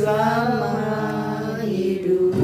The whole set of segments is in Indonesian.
selama hidup.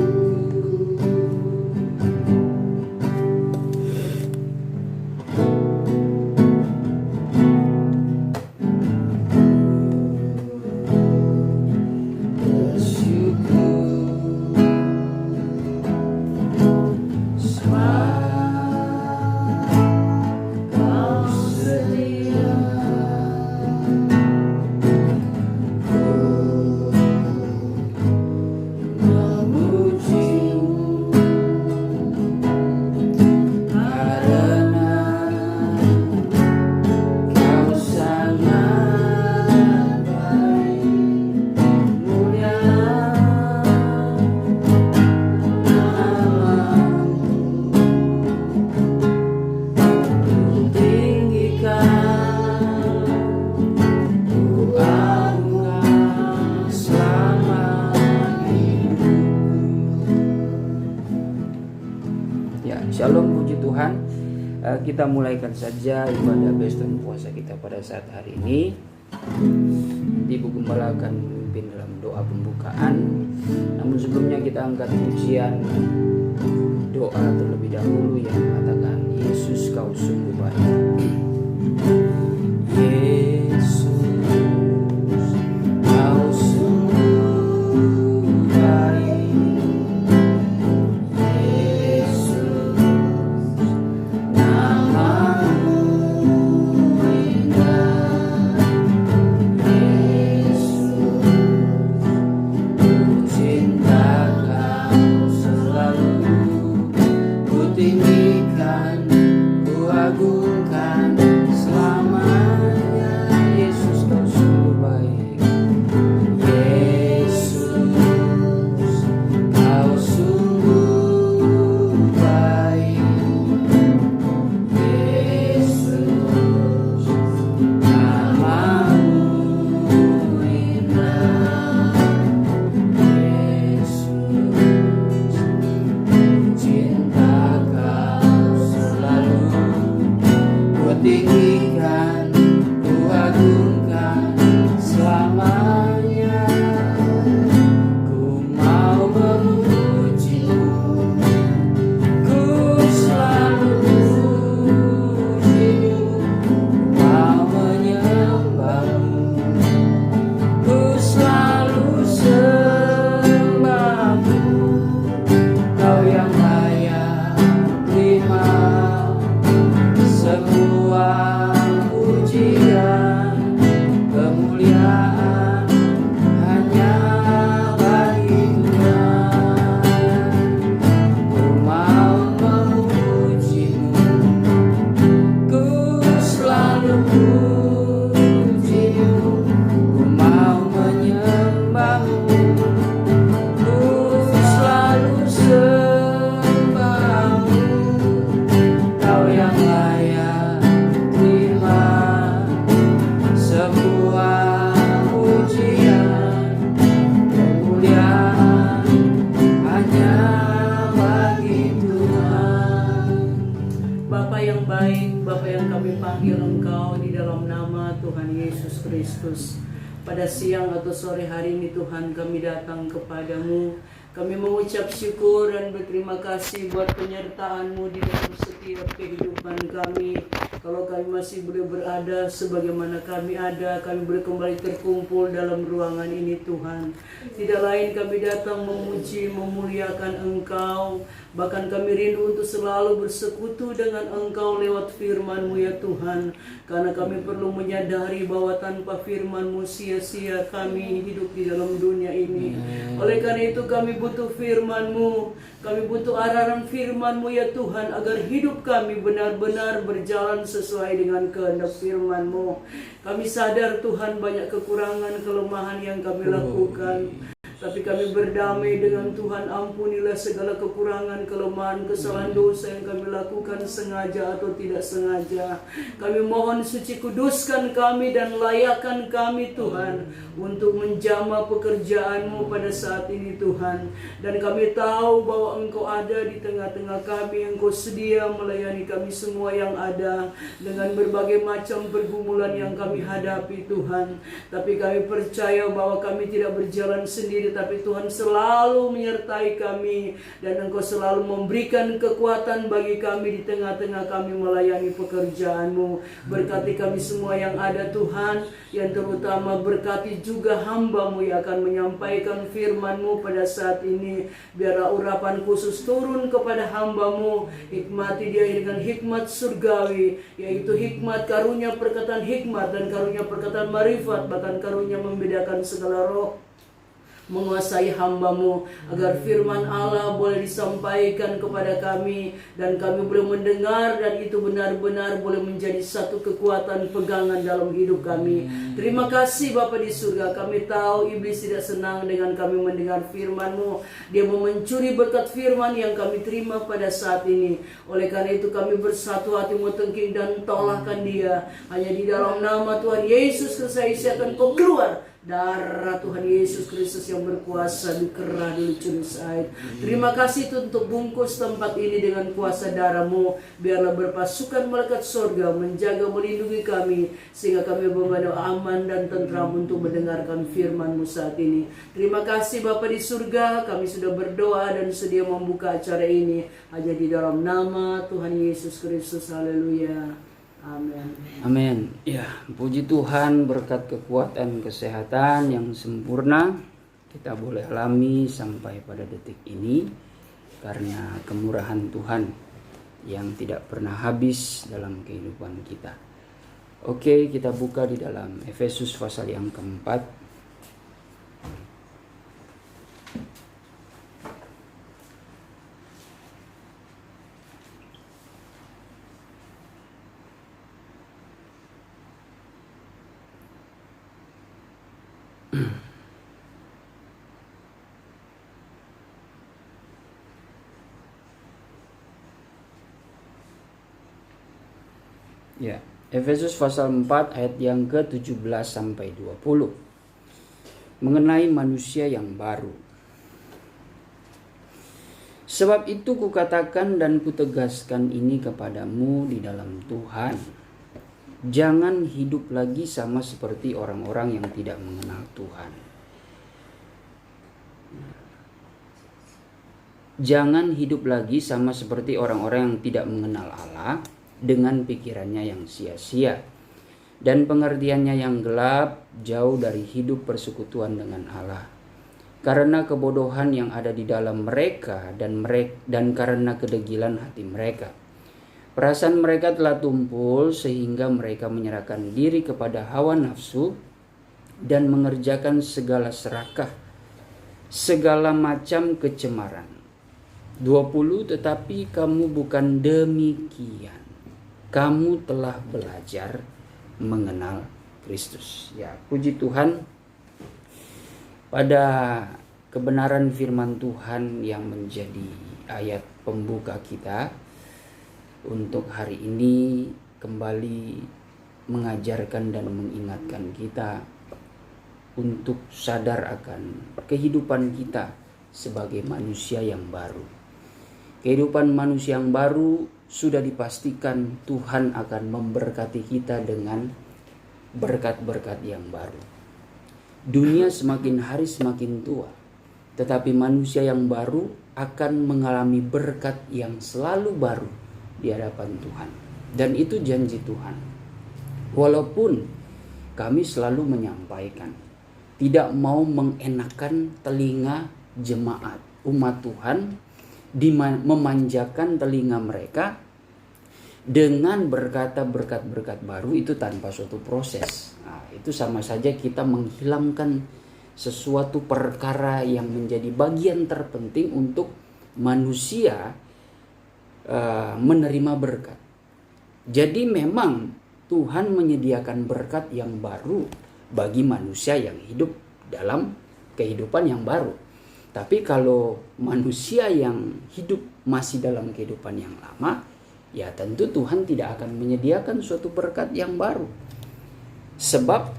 Shalom, puji Tuhan. Kita mulaikan saja ibadah Beston puasa kita pada saat hari ini. Ibu Gembala akan memimpin dalam doa pembukaan. Namun sebelumnya kita angkat pujian doa terlebih dahulu yang mengatakan, Yesus kau sungguh baik. Yesus kau sungguh baik. Pada siang atau sore hari ini Tuhan, kami datang kepadamu. Kami mengucap syukur dan berterima kasih buat penyertaan-Mu di dalam setiap kehidupan kami. Kalau kami masih boleh berada sebagaimana kami ada, kami boleh kembali terkumpul dalam ruangan ini Tuhan. Tidak lain kami datang memuji, memuliakan Engkau. Bahkan kami rindu untuk selalu bersekutu dengan Engkau lewat firman-Mu ya Tuhan. Karena kami perlu menyadari bahwa tanpa firman-Mu sia-sia kami hidup di dalam dunia ini. Oleh karena itu kami butuh firman-Mu. Kami butuh arahan firman-Mu ya Tuhan, agar hidup kami benar-benar berjalan sesuai dengan kehendak firman-Mu. Kami sadar Tuhan banyak kekurangan, kelemahan yang kami lakukan. Tapi kami berdamai dengan Tuhan, ampunilah segala kekurangan, kelemahan, kesalahan, dosa yang kami lakukan sengaja atau tidak sengaja. Kami mohon suci kuduskan kami dan layakkan kami Tuhan untuk menjamah pekerjaan-Mu pada saat ini Tuhan. Dan kami tahu bahwa Engkau ada di tengah-tengah kami, Engkau sedia melayani kami semua yang ada dengan berbagai macam pergumulan yang kami hadapi Tuhan. Tapi kami percaya bahwa kami tidak berjalan sendiri, tetapi Tuhan selalu menyertai kami, dan Engkau selalu memberikan kekuatan bagi kami di tengah-tengah kami melayani pekerjaan-Mu. Berkati kami semua yang ada Tuhan, yang terutama berkati juga hamba-Mu yang akan menyampaikan firman-Mu pada saat ini. Biarlah urapan khusus turun kepada hamba-Mu, hikmati dia dengan hikmat surgawi, yaitu hikmat karunia perkataan hikmat dan karunia perkataan marifat, bahkan karunia membedakan segala roh, menguasai hamba-Mu, agar firman Allah boleh disampaikan kepada kami dan kami boleh mendengar, dan itu benar-benar boleh menjadi satu kekuatan pegangan dalam hidup kami. Terima kasih Bapa di surga. Kami tahu iblis tidak senang dengan kami mendengar firman-Mu. Dia mau mencuri berkat firman yang kami terima pada saat ini. Oleh karena itu kami bersatu hati tengking dan tolakkan dia. Hanya di dalam nama Tuhan Yesus Kristus saya akan kau keluar. Darah Tuhan Yesus Kristus yang berkuasa dikerah dilucuri said. Terima kasih untuk bungkus tempat ini dengan kuasa darah-Mu. Biarlah berpasukan malaikat sorga menjaga melindungi kami, sehingga kami berbada aman dan tentram untuk mendengarkan firman-Mu saat ini. Terima kasih Bapa di surga. Kami sudah berdoa dan sedia membuka acara ini hanya di dalam nama Tuhan Yesus Kristus. Haleluya. Amin. Amin. Ya, puji Tuhan, berkat kekuatan kesehatan yang sempurna kita boleh alami sampai pada detik ini karena kemurahan Tuhan yang tidak pernah habis dalam kehidupan kita. Oke, kita buka di dalam Efesus pasal yang keempat. Ya, Efesus pasal 4 ayat yang ke-17 sampai 20. Mengenai manusia yang baru. Sebab itu kukatakan dan kutegaskan ini kepadamu di dalam Tuhan. Jangan hidup lagi sama seperti orang-orang yang tidak mengenal Tuhan. Jangan hidup lagi sama seperti orang-orang yang tidak mengenal Allah, dengan pikirannya yang sia-sia dan pengertiannya yang gelap, jauh dari hidup persekutuan dengan Allah. Karena kebodohan yang ada di dalam mereka dan karena kedegilan hati mereka. Perasaan mereka telah tumpul sehingga mereka menyerahkan diri kepada hawa nafsu dan mengerjakan segala serakah, segala macam kecemaran. 20 Tetapi kamu bukan demikian. Kamu telah belajar mengenal Kristus. Ya, puji Tuhan, pada kebenaran firman Tuhan yang menjadi ayat pembuka kita untuk hari ini kembali mengajarkan dan mengingatkan kita untuk sadar akan kehidupan kita sebagai manusia yang baru. Kehidupan manusia yang baru sudah dipastikan Tuhan akan memberkati kita dengan berkat-berkat yang baru. Dunia semakin hari semakin tua, tetapi manusia yang baru akan mengalami berkat yang selalu baru di hadapan Tuhan. Dan itu janji Tuhan. Walaupun kami selalu menyampaikan, tidak mau mengenakan telinga jemaat umat Tuhan, memanjakan telinga mereka dengan berkata berkat-berkat baru itu tanpa suatu proses. Nah, itu sama saja kita menghilangkan sesuatu perkara yang menjadi bagian terpenting untuk manusia menerima berkat. Jadi memang Tuhan menyediakan berkat yang baru bagi manusia yang hidup dalam kehidupan yang baru. Tapi kalau manusia yang hidup masih dalam kehidupan yang lama, ya tentu Tuhan tidak akan menyediakan suatu berkat yang baru. Sebab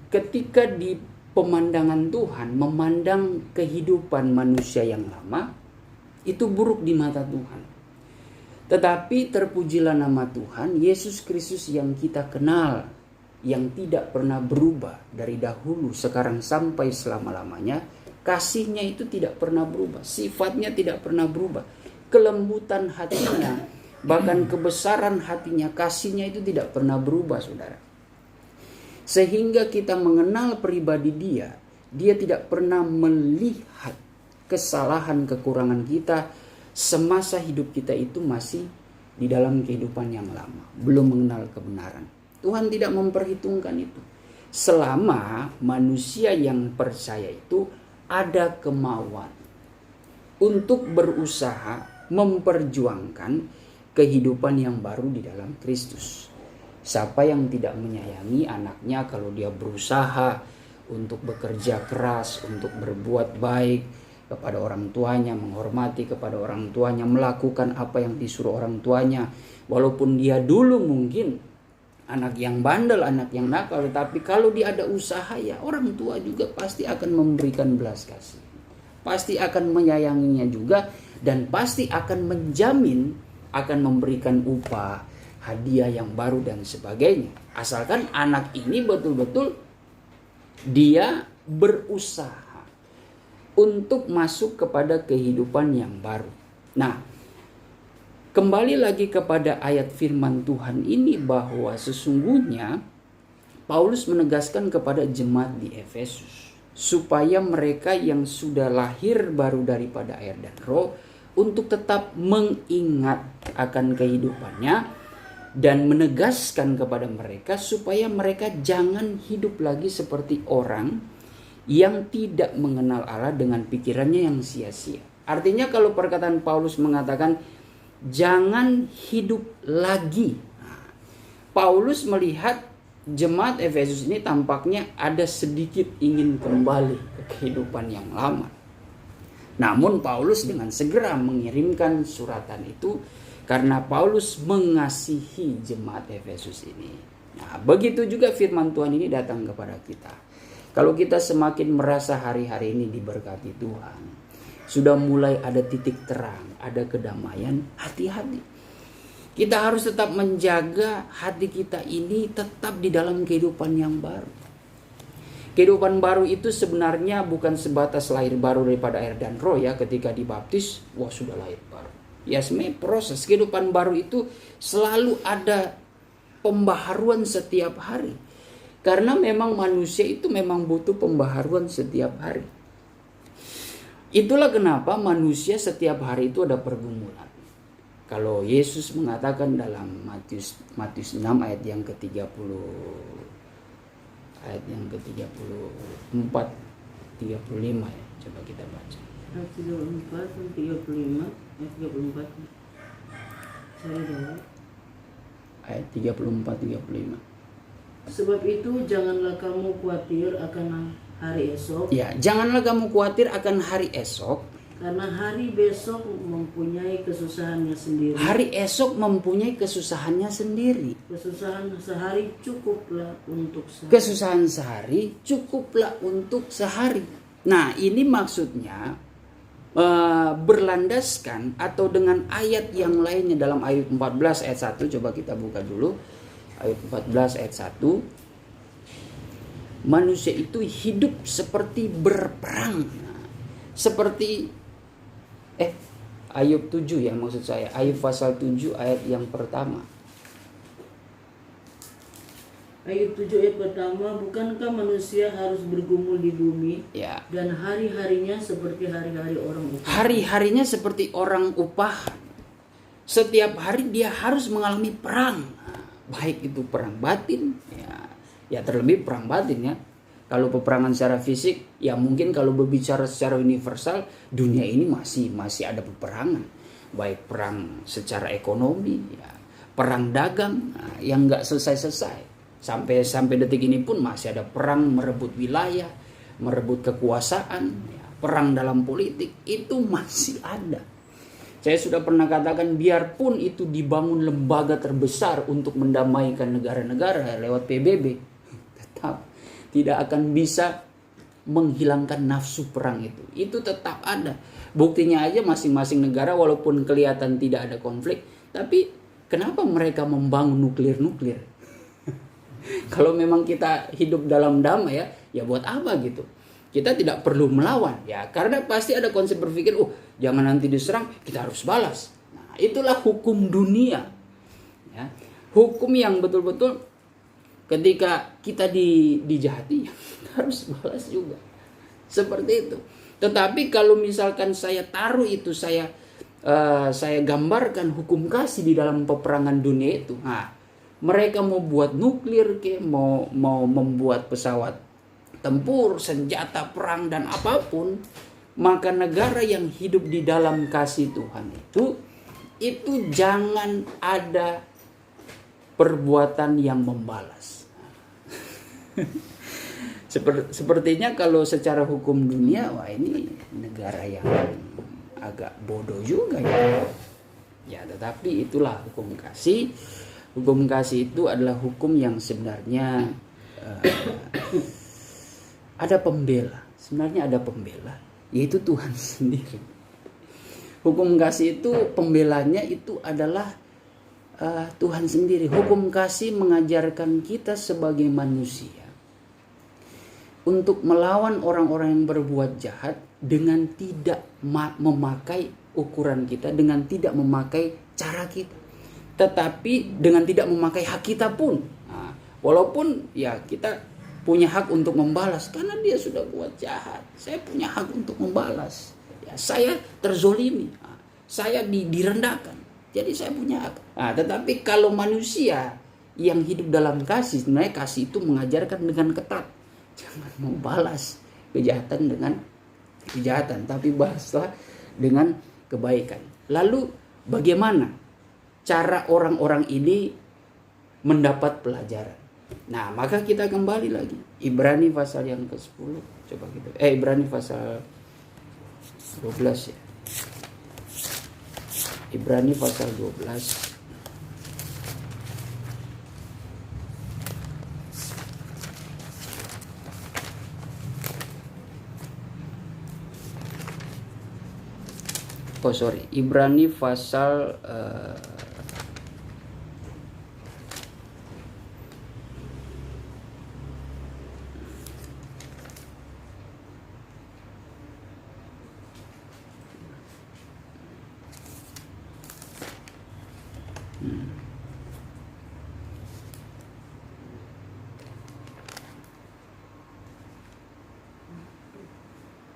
ketika di pemandangan Tuhan memandang kehidupan manusia yang lama, itu buruk di mata Tuhan. Tetapi terpujilah nama Tuhan, Yesus Kristus yang kita kenal, yang tidak pernah berubah dari dahulu, sekarang sampai selama-lamanya, kasihnya itu tidak pernah berubah, sifatnya tidak pernah berubah, kelembutan hatinya, bahkan kebesaran hatinya, kasihnya itu tidak pernah berubah, saudara. Sehingga kita mengenal pribadi dia tidak pernah melihat kesalahan, kekurangan kita semasa hidup kita itu masih di dalam kehidupan yang lama, belum mengenal kebenaran. Tuhan tidak memperhitungkan itu. Selama manusia yang percaya itu ada kemauan untuk berusaha memperjuangkan kehidupan yang baru di dalam Kristus. Siapa yang tidak menyayangi anaknya kalau dia berusaha untuk bekerja keras, untuk berbuat baik kepada orang tuanya, menghormati kepada orang tuanya, melakukan apa yang disuruh orang tuanya, walaupun dia dulu mungkin anak yang bandel, anak yang nakal, tetapi kalau dia ada usaha, ya orang tua juga pasti akan memberikan belas kasih, pasti akan menyayanginya juga, dan pasti akan menjamin akan memberikan upah, hadiah yang baru dan sebagainya. Asalkan anak ini betul-betul dia berusaha untuk masuk kepada kehidupan yang baru. Nah, kembali lagi kepada ayat firman Tuhan ini, bahwa sesungguhnya Paulus menegaskan kepada jemaat di Efesus supaya mereka yang sudah lahir baru daripada air dan roh untuk tetap mengingat akan kehidupannya, dan menegaskan kepada mereka supaya mereka jangan hidup lagi seperti orang yang tidak mengenal Allah dengan pikirannya yang sia-sia. Artinya kalau perkataan Paulus mengatakan jangan hidup lagi, Paulus melihat jemaat Efesus ini tampaknya ada sedikit ingin kembali ke kehidupan yang lama. Namun Paulus dengan segera mengirimkan suratan itu karena Paulus mengasihi jemaat Efesus ini. Nah, begitu juga firman Tuhan ini datang kepada kita. Kalau kita semakin merasa hari-hari ini diberkati Tuhan, sudah mulai ada titik terang, ada kedamaian, hati-hati. Kita harus tetap menjaga hati kita ini tetap di dalam kehidupan yang baru. Kehidupan baru itu sebenarnya bukan sebatas lahir baru daripada air dan roh ya, ketika dibaptis, wah sudah lahir baru. Ya sebenarnya proses kehidupan baru itu selalu ada pembaharuan setiap hari. Karena memang manusia itu memang butuh pembaharuan setiap hari. Itulah kenapa manusia setiap hari itu ada pergumulan. Kalau Yesus mengatakan dalam Matius 6 ayat yang ke-30, ayat yang ke-34, 35 ya. Coba kita baca. Ayat 34 dan 35, ayat 34. Saya jawab. Ayat 34-35. Sebab itu janganlah kamu khawatir akan hari esok. Ya, janganlah kamu khawatir akan hari esok. Karena hari besok mempunyai kesusahannya sendiri. Hari esok mempunyai kesusahannya sendiri. Kesusahan sehari cukuplah untuk sehari. Kesusahan sehari cukuplah untuk sehari. Nah, ini maksudnya berlandaskan atau dengan ayat yang lainnya dalam ayat 14 ayat 1. Coba kita buka dulu. Ayat 14 ayat 1. Manusia itu hidup seperti berperang. Seperti Ayub 7 ya maksud saya. Ayub pasal 7 ayat yang pertama. Ayat 7 ayat pertama, bukankah manusia harus bergumul di bumi? Ya. Dan hari-harinya seperti hari-hari orang upah. Hari-harinya seperti orang upah. Setiap hari dia harus mengalami perang. Baik itu perang batin, ya terlebih perang batin ya. Kalau peperangan secara fisik, ya mungkin kalau berbicara secara universal, dunia ini masih ada peperangan. Baik perang secara ekonomi, ya, perang dagang yang nggak selesai-selesai. Sampai detik ini pun masih ada perang merebut wilayah, merebut kekuasaan, ya, perang dalam politik, itu masih ada. Saya sudah pernah katakan, biarpun itu dibangun lembaga terbesar untuk mendamaikan negara-negara lewat PBB, tetap tidak akan bisa menghilangkan nafsu perang itu. Itu tetap ada. Buktinya aja masing-masing negara walaupun kelihatan tidak ada konflik, tapi kenapa mereka membangun nuklir? Kalau memang kita hidup dalam damai ya buat apa gitu? kita tidak perlu melawan ya, karena pasti ada konsep berpikir, jangan nanti diserang kita harus balas. Nah, itulah hukum dunia ya. Hukum yang betul-betul ketika kita dijahati kita harus balas juga, seperti itu. Tetapi kalau misalkan saya taruh itu, saya gambarkan hukum kasih di dalam peperangan dunia itu, mereka mau buat nuklir mau membuat pesawat tempur, senjata perang dan apapun, maka negara yang hidup di dalam kasih Tuhan itu jangan ada perbuatan yang membalas. Sepertinya kalau secara hukum dunia, ini negara yang agak bodoh juga ya. Ya, tetapi itulah hukum kasih. Hukum kasih itu adalah hukum yang sebenarnya ada pembela. Sebenarnya ada pembela, yaitu Tuhan sendiri. Hukum kasih itu pembelanya itu adalah Tuhan sendiri. Hukum kasih mengajarkan kita sebagai manusia untuk melawan orang-orang yang berbuat jahat dengan tidak memakai ukuran kita, dengan tidak memakai cara kita, tetapi dengan tidak memakai hak kita pun. Walaupun ya kita punya hak untuk membalas karena dia sudah buat jahat. Saya punya hak untuk membalas. Ya, saya terzolimi, saya direndahkan. Jadi saya punya hak. Tetapi kalau manusia yang hidup dalam kasih, sebenarnya kasih itu mengajarkan dengan ketat, jangan membalas kejahatan dengan kejahatan, tapi balaslah dengan kebaikan. Lalu bagaimana cara orang-orang ini mendapat pelajaran? Nah, maka kita kembali lagi Ibrani pasal yang ke-10. Coba kita Ibrani pasal 12 ya. Ibrani pasal 12. Ibrani pasal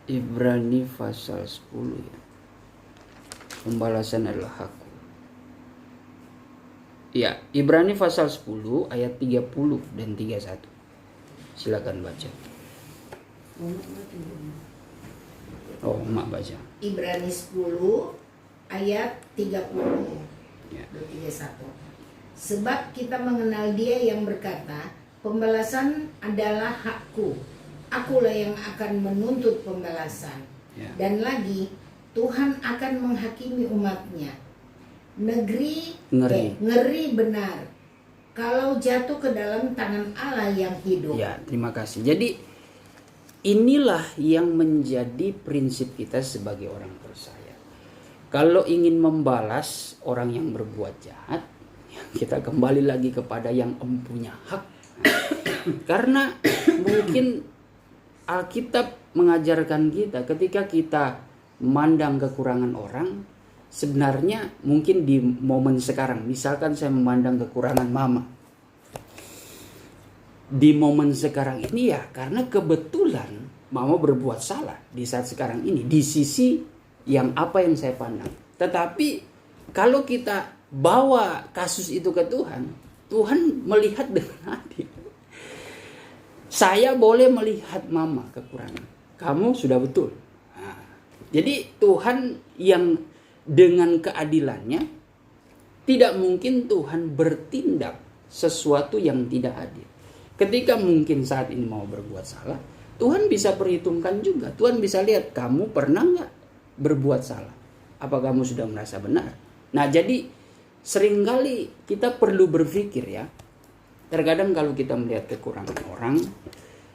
Ibrani pasal 10 ya. Pembalasan adalah hakku. Ya, Ibrani pasal 10 ayat 30 dan 31. Silakan baca. Mak baca. Ibrani 10 ayat 30 Ya. dan 31. Sebab kita mengenal Dia yang berkata, pembalasan adalah hakku. Akulah yang akan menuntut pembalasan. Ya. Dan lagi, Tuhan akan menghakimi umatnya. Ngeri benar kalau jatuh ke dalam tangan Allah yang hidup. Ya, terima kasih. Jadi inilah yang menjadi prinsip kita sebagai orang percaya. Kalau ingin membalas orang yang berbuat jahat, kita kembali lagi kepada yang empunya hak. Karena mungkin Alkitab mengajarkan kita ketika kita memandang kekurangan orang, sebenarnya mungkin di momen sekarang, misalkan saya memandang kekurangan mama di momen sekarang ini, ya karena kebetulan mama berbuat salah di saat sekarang ini di sisi yang apa yang saya pandang. Tetapi kalau kita bawa kasus itu ke Tuhan, Tuhan melihat dengan adil. Saya boleh melihat mama kekurangan, kamu sudah betul. Jadi Tuhan yang dengan keadilannya, tidak mungkin Tuhan bertindak sesuatu yang tidak adil. Ketika mungkin saat ini mau berbuat salah, Tuhan bisa perhitungkan juga. Tuhan bisa lihat, kamu pernah nggak berbuat salah? Apa kamu sudah merasa benar? Nah, jadi seringkali kita perlu berpikir ya. Terkadang kalau kita melihat kekurangan orang,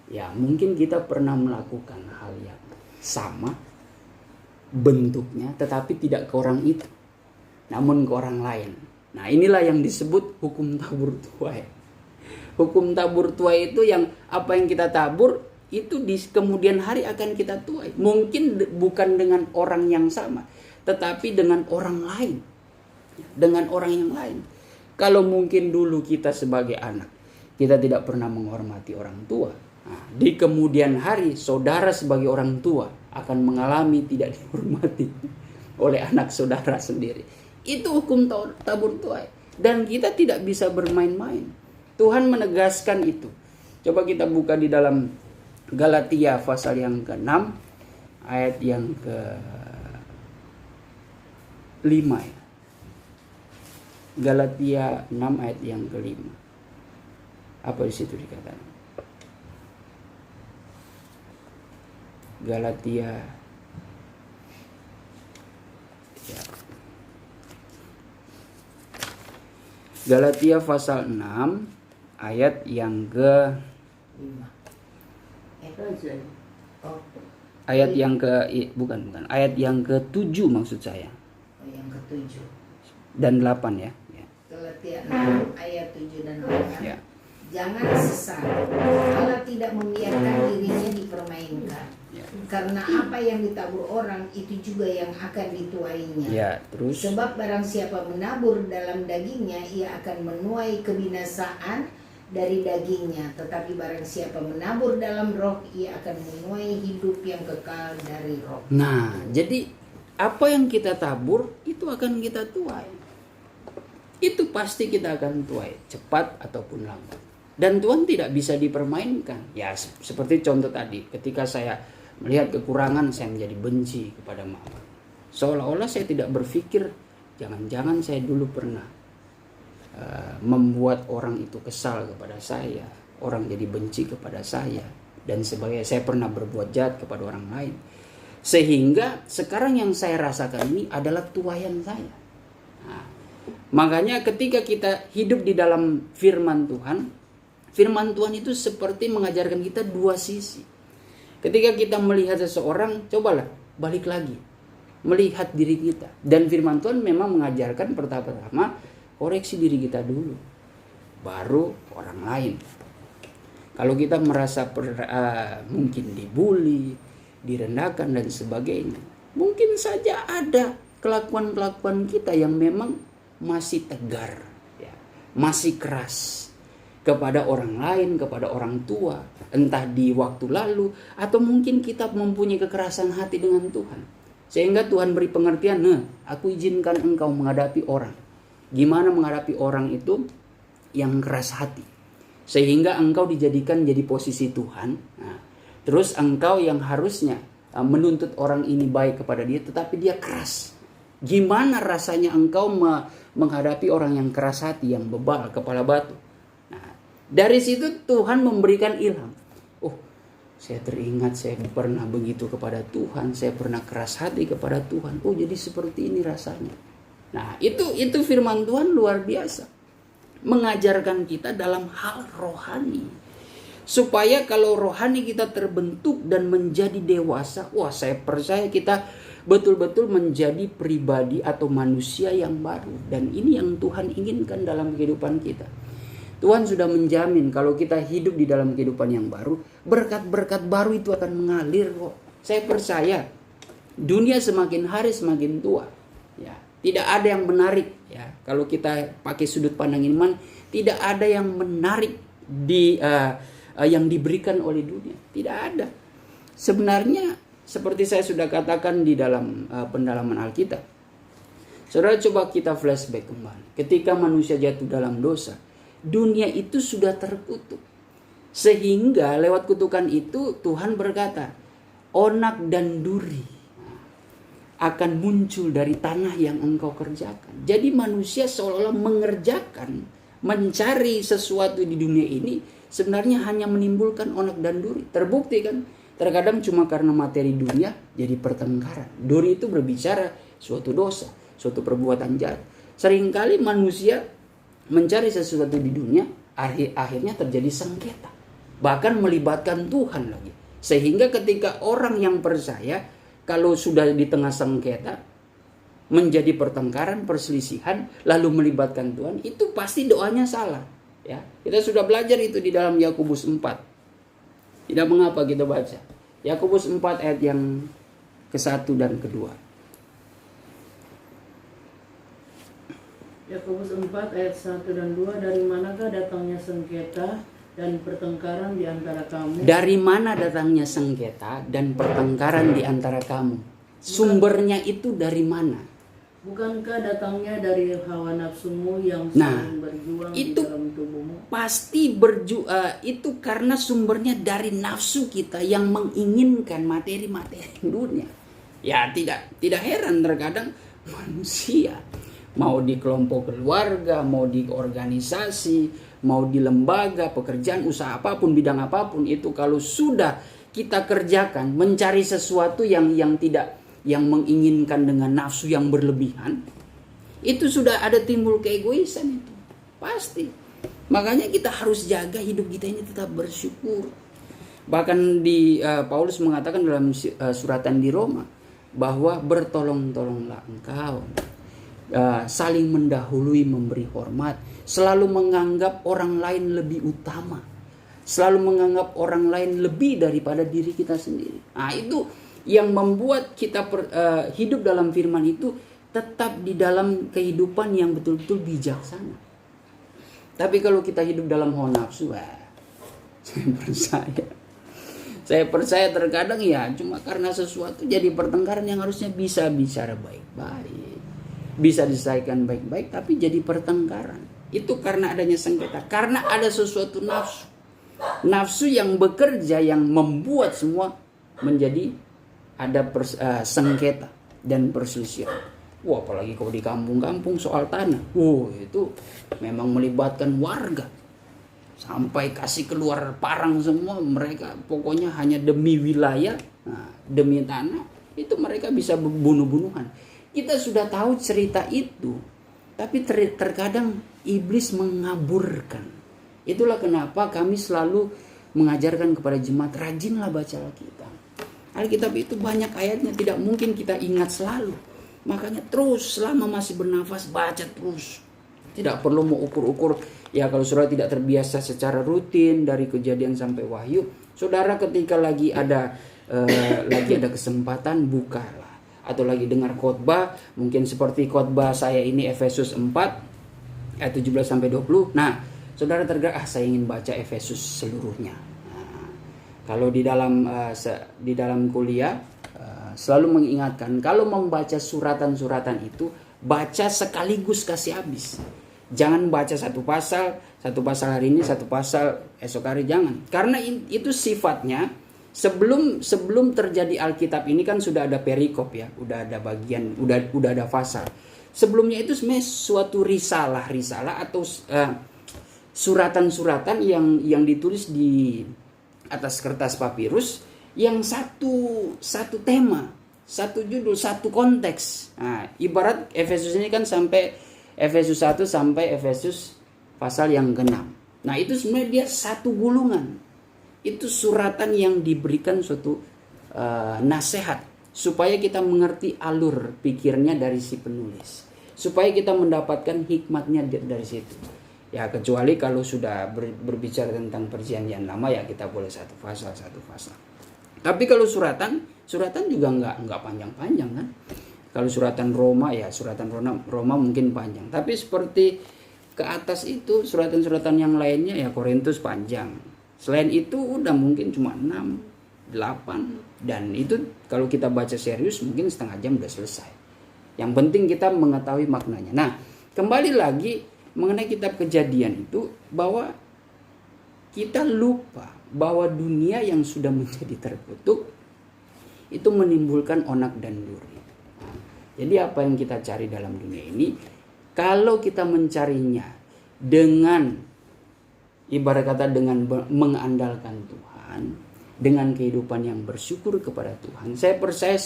ya mungkin kita pernah melakukan hal yang sama bentuknya, tetapi tidak ke orang itu, namun ke orang lain. Nah, inilah yang disebut hukum tabur tuai. Hukum tabur tuai itu yang apa yang kita tabur itu di kemudian hari akan kita tuai. Mungkin bukan dengan orang yang sama, tetapi dengan orang lain. Dengan orang yang lain. Kalau mungkin dulu kita sebagai anak, kita tidak pernah menghormati orang tua. Nah, di kemudian hari, saudara sebagai orang tua akan mengalami tidak dihormati oleh anak saudara sendiri. Itu hukum tabur tuai. Dan kita tidak bisa bermain-main. Tuhan menegaskan itu. Coba kita buka di dalam Galatia pasal yang ke-6 ayat yang ke-5 ya. Galatia 6 ayat yang ke-5. Apa di situ dikatakan? Galatia ya. Galatia pasal 6 ayat yang ayat yang ayat yang ke-7 maksud saya. Yang ke-7 dan 8 ya. Galatia 6 ayat 7 dan 8. Ya. Jangan sesat. Allah tidak membiarkan dirinya dipermainkan. Ya. Karena apa yang ditabur orang itu juga yang akan dituainya. Ya, terus Sebab barang siapa menabur dalam dagingnya, ia akan menuai kebinasaan dari dagingnya. Tetapi barang siapa menabur dalam roh, ia akan menuai hidup yang kekal dari roh. nah, jadi apa yang kita tabur itu akan kita tuai. Itu pasti kita akan tuai, cepat ataupun lambat. Dan Tuhan tidak bisa dipermainkan. Ya, seperti contoh tadi, ketika saya melihat kekurangan, saya menjadi benci kepada mama. Seolah-olah saya tidak berpikir, jangan-jangan saya dulu pernah membuat orang itu kesal kepada saya, orang jadi benci kepada saya, dan sebagainya. Saya pernah berbuat jahat kepada orang lain. Sehingga sekarang yang saya rasakan ini adalah tuaian saya. Nah, makanya ketika kita hidup di dalam firman Tuhan itu seperti mengajarkan kita dua sisi. Ketika kita melihat seseorang, cobalah balik lagi melihat diri kita. Dan firman Tuhan memang mengajarkan pertama-tama koreksi diri kita dulu, baru orang lain. Kalau kita merasa mungkin dibully, direndahkan dan sebagainya, mungkin saja ada kelakuan-kelakuan kita yang memang masih tegar, ya, masih keras kepada orang lain, kepada orang tua, entah di waktu lalu atau mungkin kita mempunyai kekerasan hati dengan Tuhan, sehingga Tuhan beri pengertian, aku izinkan engkau menghadapi orang. Gimana menghadapi orang itu yang keras hati, sehingga engkau dijadikan jadi posisi Tuhan. Nah, terus engkau yang harusnya menuntut orang ini baik kepada dia, tetapi dia keras. Gimana rasanya engkau menghadapi orang yang keras hati, yang bebal, kepala batu. Nah, dari situ Tuhan memberikan ilham. Oh, saya teringat saya pernah begitu kepada Tuhan, saya pernah keras hati kepada Tuhan. Oh, jadi seperti ini rasanya. Nah, itu firman Tuhan luar biasa. Mengajarkan kita dalam hal rohani. Supaya kalau rohani kita terbentuk dan menjadi dewasa, wah, saya percaya kita betul-betul menjadi pribadi atau manusia yang baru. Dan ini yang Tuhan inginkan dalam kehidupan kita. Tuhan sudah menjamin kalau kita hidup di dalam kehidupan yang baru, berkat-berkat baru itu akan mengalir kok. Saya percaya dunia semakin hari semakin tua. Ya, tidak ada yang menarik, ya. Kalau kita pakai sudut pandang iman, tidak ada yang menarik yang diberikan oleh dunia. Tidak ada. Sebenarnya seperti saya sudah katakan di dalam pendalaman Alkitab. Saudara, coba kita flashback kembali. Ketika manusia jatuh dalam dosa, dunia itu sudah terkutuk. Sehingga lewat kutukan itu Tuhan berkata, onak dan duri akan muncul dari tanah yang engkau kerjakan. Jadi manusia seolah-olah mengerjakan, mencari sesuatu di dunia ini, sebenarnya hanya menimbulkan onak dan duri. Terbukti kan, terkadang cuma karena materi dunia jadi pertengkaran. Duri itu berbicara suatu dosa, suatu perbuatan jahat. Seringkali manusia mencari sesuatu di dunia, akhirnya terjadi sengketa. Bahkan melibatkan Tuhan lagi. Sehingga ketika orang yang percaya, kalau sudah di tengah sengketa, menjadi pertengkaran, perselisihan, lalu melibatkan Tuhan, itu pasti doanya salah. Ya, kita sudah belajar itu di dalam Yakobus 4. Tidak mengapa kita baca. Yakobus 4 ayat yang ke-1 dan kedua. Yakobus 4 ayat 1 dan 2, dari manakah datangnya sengketa dan pertengkaran di antara kamu? Dari mana datangnya sengketa dan pertengkaran di antara kamu? Sumbernya itu dari mana? Bukankah datangnya dari hawa nafsumu yang Nah, sedang berjuang itu di dalam tubuhmu? Pasti itu karena sumbernya dari nafsu kita yang menginginkan materi-materi dunia. Ya tidak heran terkadang manusia mau di kelompok keluarga, mau di organisasi, mau di lembaga, pekerjaan, usaha apapun, bidang apapun itu, kalau sudah kita kerjakan mencari sesuatu yang menginginkan dengan nafsu yang berlebihan, itu sudah ada timbul keegoisan itu. Pasti. Makanya kita harus jaga hidup kita ini tetap bersyukur. Bahkan Paulus mengatakan dalam suratan di Roma bahwa bertolong-tolonglah engkau, saling mendahului memberi hormat, selalu menganggap orang lain lebih utama, selalu menganggap orang lain lebih daripada diri kita sendiri. Nah, itu yang membuat kita hidup dalam firman itu tetap di dalam kehidupan yang betul-betul bijaksana. Tapi kalau kita hidup dalam hawa nafsu, saya percaya terkadang ya cuma karena sesuatu jadi pertengkaran yang harusnya bisa bicara baik-baik, bisa diselesaikan baik-baik, tapi jadi pertengkaran. Itu karena adanya sengketa, karena ada sesuatu nafsu yang bekerja, yang membuat semua menjadi ada sengketa dan perselisihan. Wah, apalagi kalau di kampung-kampung soal tanah, itu memang melibatkan warga sampai kasih keluar parang semua. Mereka pokoknya hanya demi wilayah, demi tanah, itu mereka bisa bunuh-bunuhan. Kita sudah tahu cerita itu, tapi terkadang iblis mengaburkan. Itulah kenapa kami selalu mengajarkan kepada jemaat, rajinlah baca Alkitab. Alkitab itu banyak ayatnya, tidak mungkin kita ingat selalu. Makanya terus selama masih bernafas baca terus. Tidak perlu mau ukur-ukur. Ya kalau saudara tidak terbiasa secara rutin dari Kejadian sampai Wahyu, saudara ketika lagi ada kesempatan bukalah. Atau lagi dengar khotbah, mungkin seperti khotbah saya ini Efesus 4 ayat 17 sampai 20. Nah, saudara tergerak, saya ingin baca Efesus seluruhnya. Nah, kalau di dalam kuliah selalu mengingatkan, kalau membaca suratan-suratan itu baca sekaligus kasih habis. Jangan baca satu pasal hari ini, satu pasal esok hari, jangan. Karena itu sifatnya sebelum terjadi Alkitab ini kan sudah ada perikop ya, udah ada bagian, udah ada pasal. Sebelumnya itu sebenarnya suatu risalah atau suratan-suratan yang ditulis di atas kertas papirus yang satu tema, satu judul, satu konteks. Nah, ibarat Efesus ini kan sampai Efesus 1 sampai Efesus pasal yang ke-6. Nah, itu sebenarnya dia satu gulungan. Itu suratan yang diberikan suatu nasihat supaya kita mengerti alur pikirnya dari si penulis, supaya kita mendapatkan hikmatnya dari situ. Ya kecuali kalau sudah berbicara tentang perjanjian lama, ya kita boleh satu pasal. Tapi kalau suratan juga nggak panjang-panjang kan. Kalau suratan Roma mungkin panjang. Tapi seperti ke atas itu suratan-suratan yang lainnya ya Korintus panjang. Selain itu udah mungkin cuma 6, 8. Dan itu kalau kita baca serius mungkin setengah jam udah selesai. Yang penting kita mengetahui maknanya. Nah, kembali lagi mengenai kitab Kejadian itu, bahwa kita lupa bahwa dunia yang sudah menjadi terkutuk itu menimbulkan onak dan duri. Jadi apa yang kita cari dalam dunia ini, kalau kita mencarinya dengan ibarat kata dengan mengandalkan Tuhan, dengan kehidupan yang bersyukur kepada Tuhan, saya percaya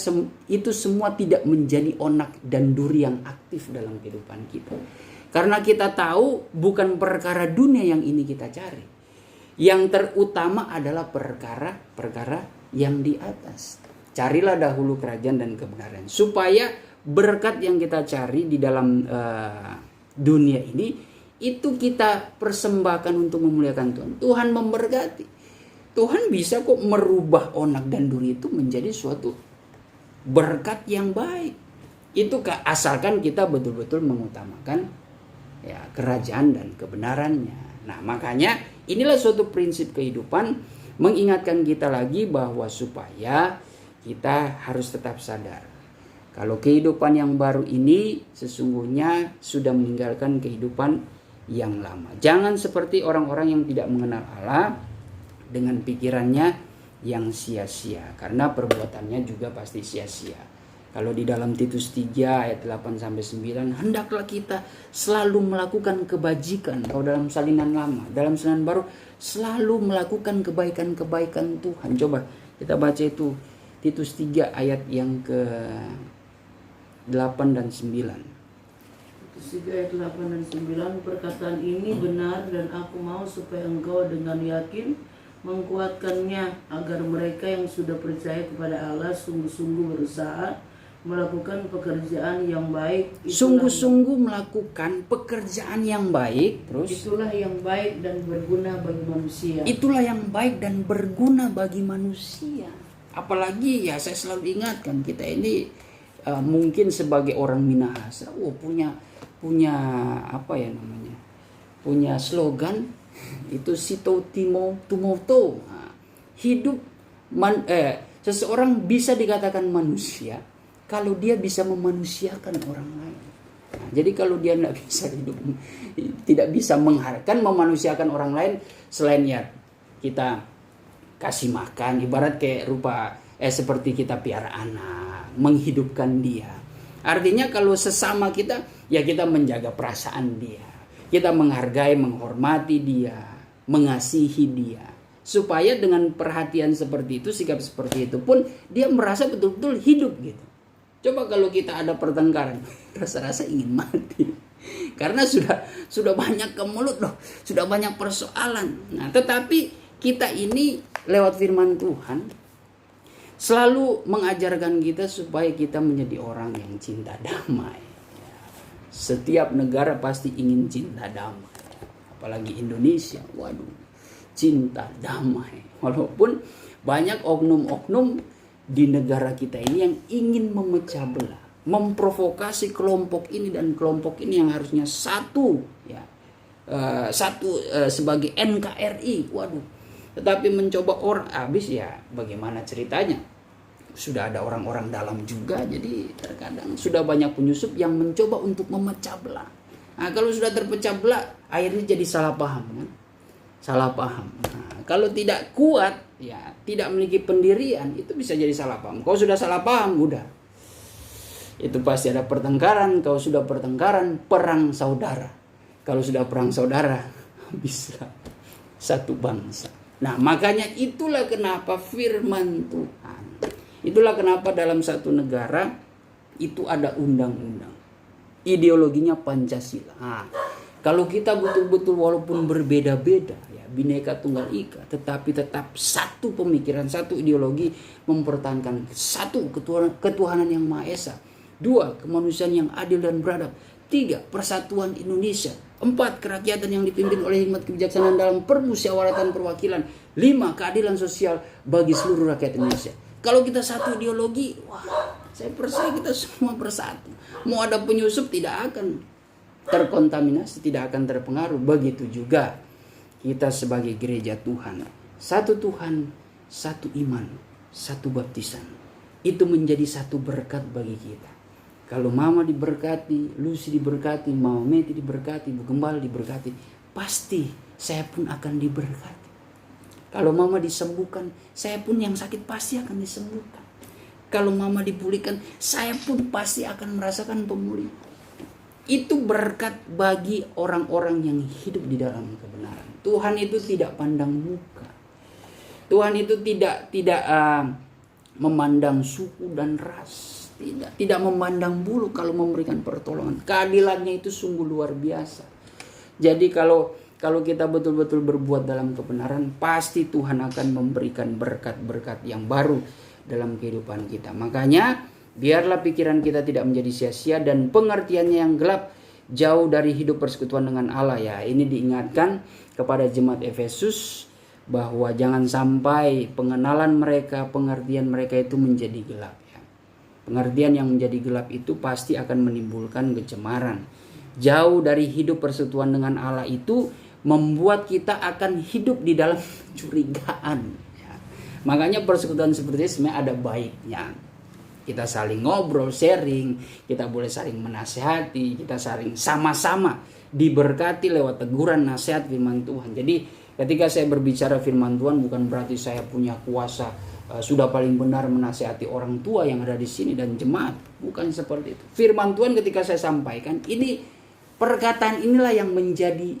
itu semua tidak menjadi onak dan duri yang aktif dalam kehidupan kita. Karena kita tahu bukan perkara dunia yang ini kita cari. Yang terutama adalah perkara yang di atas. Carilah dahulu kerajaan dan kebenaran, supaya berkat yang kita cari di dalam dunia ini itu kita persembahkan untuk memuliakan Tuhan. Tuhan memberkati. Tuhan bisa kok merubah onak dan duri itu menjadi suatu berkat yang baik. Itu asalkan kita betul-betul mengutamakan ya kerajaan dan kebenarannya. Nah, makanya inilah suatu prinsip kehidupan mengingatkan kita lagi bahwa supaya kita harus tetap sadar kalau kehidupan yang baru ini sesungguhnya sudah meninggalkan kehidupan yang lama. Jangan seperti orang-orang yang tidak mengenal Allah dengan pikirannya yang sia-sia, karena perbuatannya juga pasti sia-sia. Kalau di dalam Titus 3 ayat 8-9, hendaklah kita selalu melakukan kebajikan. Kalau dalam salinan lama, dalam salinan baru selalu melakukan kebaikan-kebaikan Tuhan. Coba kita baca itu Titus 3 ayat yang ke 8 dan 9. Titus 3 ayat 8 dan 9, perkataan ini benar dan aku mau supaya engkau dengan yakin menguatkannya agar mereka yang sudah percaya kepada Allah sungguh-sungguh berusaha melakukan pekerjaan yang baik. Sungguh-sungguh melakukan pekerjaan yang baik. Terus itulah yang baik dan berguna bagi manusia. Itulah yang baik dan berguna bagi manusia. Apalagi ya saya selalu ingatkan kita ini mungkin sebagai orang Minahasa, punya apa ya namanya? Punya slogan itu sito timo tumoto. Hidup seseorang bisa dikatakan manusia kalau dia bisa memanusiakan orang lain. Nah, jadi kalau dia tidak bisa mengharapkan memanusiakan orang lain selain ya kita kasih makan, ibarat kayak seperti kita piara anak, menghidupkan dia. Artinya kalau sesama kita ya kita menjaga perasaan dia, kita menghargai, menghormati dia, mengasihi dia, supaya dengan perhatian seperti itu, sikap seperti itu pun dia merasa betul-betul hidup gitu. Coba kalau kita ada pertengkaran, rasa-rasa ingin mati. Karena sudah banyak kemulut loh, sudah banyak persoalan. Nah, tetapi kita ini lewat firman Tuhan selalu mengajarkan kita supaya kita menjadi orang yang cinta damai. Setiap negara pasti ingin cinta damai. Apalagi Indonesia, cinta damai. Walaupun banyak oknum-oknum di negara kita ini yang ingin memecah belah, memprovokasi kelompok ini dan kelompok ini yang harusnya satu sebagai NKRI. Tetapi mencoba orang habis ya bagaimana ceritanya? Sudah ada orang-orang dalam juga, jadi terkadang sudah banyak penyusup yang mencoba untuk memecah belah. Nah, kalau sudah terpecah belah, akhirnya jadi salah paham kan? Salah paham. Nah, kalau tidak kuat, ya tidak memiliki pendirian, itu bisa jadi salah paham. Kalau sudah salah paham, udah. Itu pasti ada pertengkaran. Kalau sudah pertengkaran, perang saudara. Kalau sudah perang saudara, bisa satu bangsa. Nah, makanya itulah kenapa firman Tuhan. Itulah kenapa dalam satu negara itu ada undang-undang. Ideologinya Pancasila. Nah, kalau kita betul-betul walaupun berbeda-beda, ya Bhinneka Tunggal Ika, tetapi tetap satu pemikiran, satu ideologi, mempertahankan satu ketuhanan yang Maha Esa. 2, kemanusiaan yang adil dan beradab. 3, persatuan Indonesia. 4, kerakyatan yang dipimpin oleh hikmat kebijaksanaan dalam permusyawaratan perwakilan. 5, keadilan sosial bagi seluruh rakyat Indonesia. Kalau kita satu ideologi, saya percaya kita semua bersatu. Mau ada penyusup tidak akan terkontaminasi, tidak akan terpengaruh. Begitu juga kita sebagai gereja Tuhan. Satu Tuhan, satu iman, satu baptisan. Itu menjadi satu berkat bagi kita. Kalau Mama diberkati, Lucy diberkati, Mama Meti diberkati, Bu Gembala diberkati, pasti saya pun akan diberkati. Kalau Mama disembuhkan, saya pun yang sakit pasti akan disembuhkan. Kalau Mama dipulihkan, saya pun pasti akan merasakan pemulihan. Itu berkat bagi orang-orang yang hidup di dalam kebenaran. Tuhan itu tidak pandang muka. Tuhan itu tidak memandang suku dan ras. Tidak memandang bulu kalau memberikan pertolongan. Keadilannya itu sungguh luar biasa. Jadi kalau kita betul-betul berbuat dalam kebenaran, pasti Tuhan akan memberikan berkat-berkat yang baru dalam kehidupan kita. Makanya biarlah pikiran kita tidak menjadi sia-sia dan pengertiannya yang gelap jauh dari hidup persekutuan dengan Allah ya. Ini diingatkan kepada jemaat Efesus bahwa jangan sampai pengenalan mereka, pengertian mereka itu menjadi gelap. Ya. Pengertian yang menjadi gelap itu pasti akan menimbulkan kecemaran. Jauh dari hidup persekutuan dengan Allah itu membuat kita akan hidup di dalam kecurigaan. Ya. Makanya persekutuan seperti ini sebenarnya ada baiknya. Kita saling ngobrol, sharing, kita boleh saling menasihati, kita saling sama-sama diberkati lewat teguran, nasihat firman Tuhan. Jadi ketika saya berbicara firman Tuhan bukan berarti saya punya kuasa sudah paling benar menasihati orang tua yang ada di sini dan jemaat. Bukan seperti itu. Firman Tuhan ketika saya sampaikan, ini perkataan inilah yang menjadi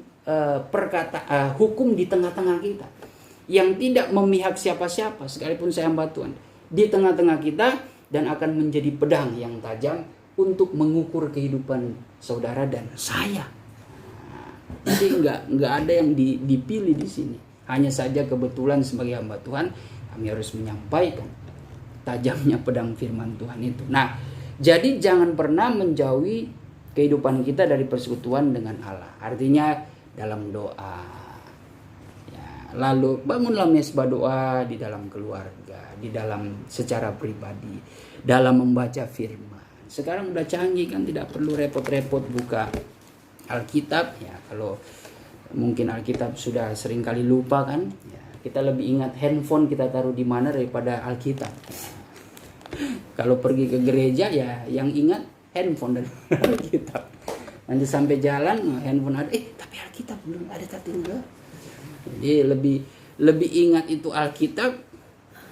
hukum di tengah-tengah kita. Yang tidak memihak siapa-siapa sekalipun saya hamba Tuhan. Di tengah-tengah kita dan akan menjadi pedang yang tajam untuk mengukur kehidupan saudara dan saya. Jadi nggak ada yang dipilih di sini. Hanya saja kebetulan sebagai hamba Tuhan kami harus menyampaikan tajamnya pedang firman Tuhan itu. Nah, jadi jangan pernah menjauhi kehidupan kita dari persekutuan dengan Allah. Artinya dalam doa. Ya, lalu bangunlah mesbah doa di dalam keluarga, di dalam secara pribadi, dalam membaca firman. Sekarang udah canggih kan, tidak perlu repot-repot buka Alkitab. Ya, kalau mungkin Alkitab sudah sering kali lupa kan, ya, kita lebih ingat handphone kita taruh di mana daripada Alkitab. Ya. Kalau pergi ke gereja ya yang ingat handphone dan Alkitab. Nanti sampai jalan handphone ada, tapi Alkitab belum ada tertinggal. Jadi lebih ingat itu Alkitab,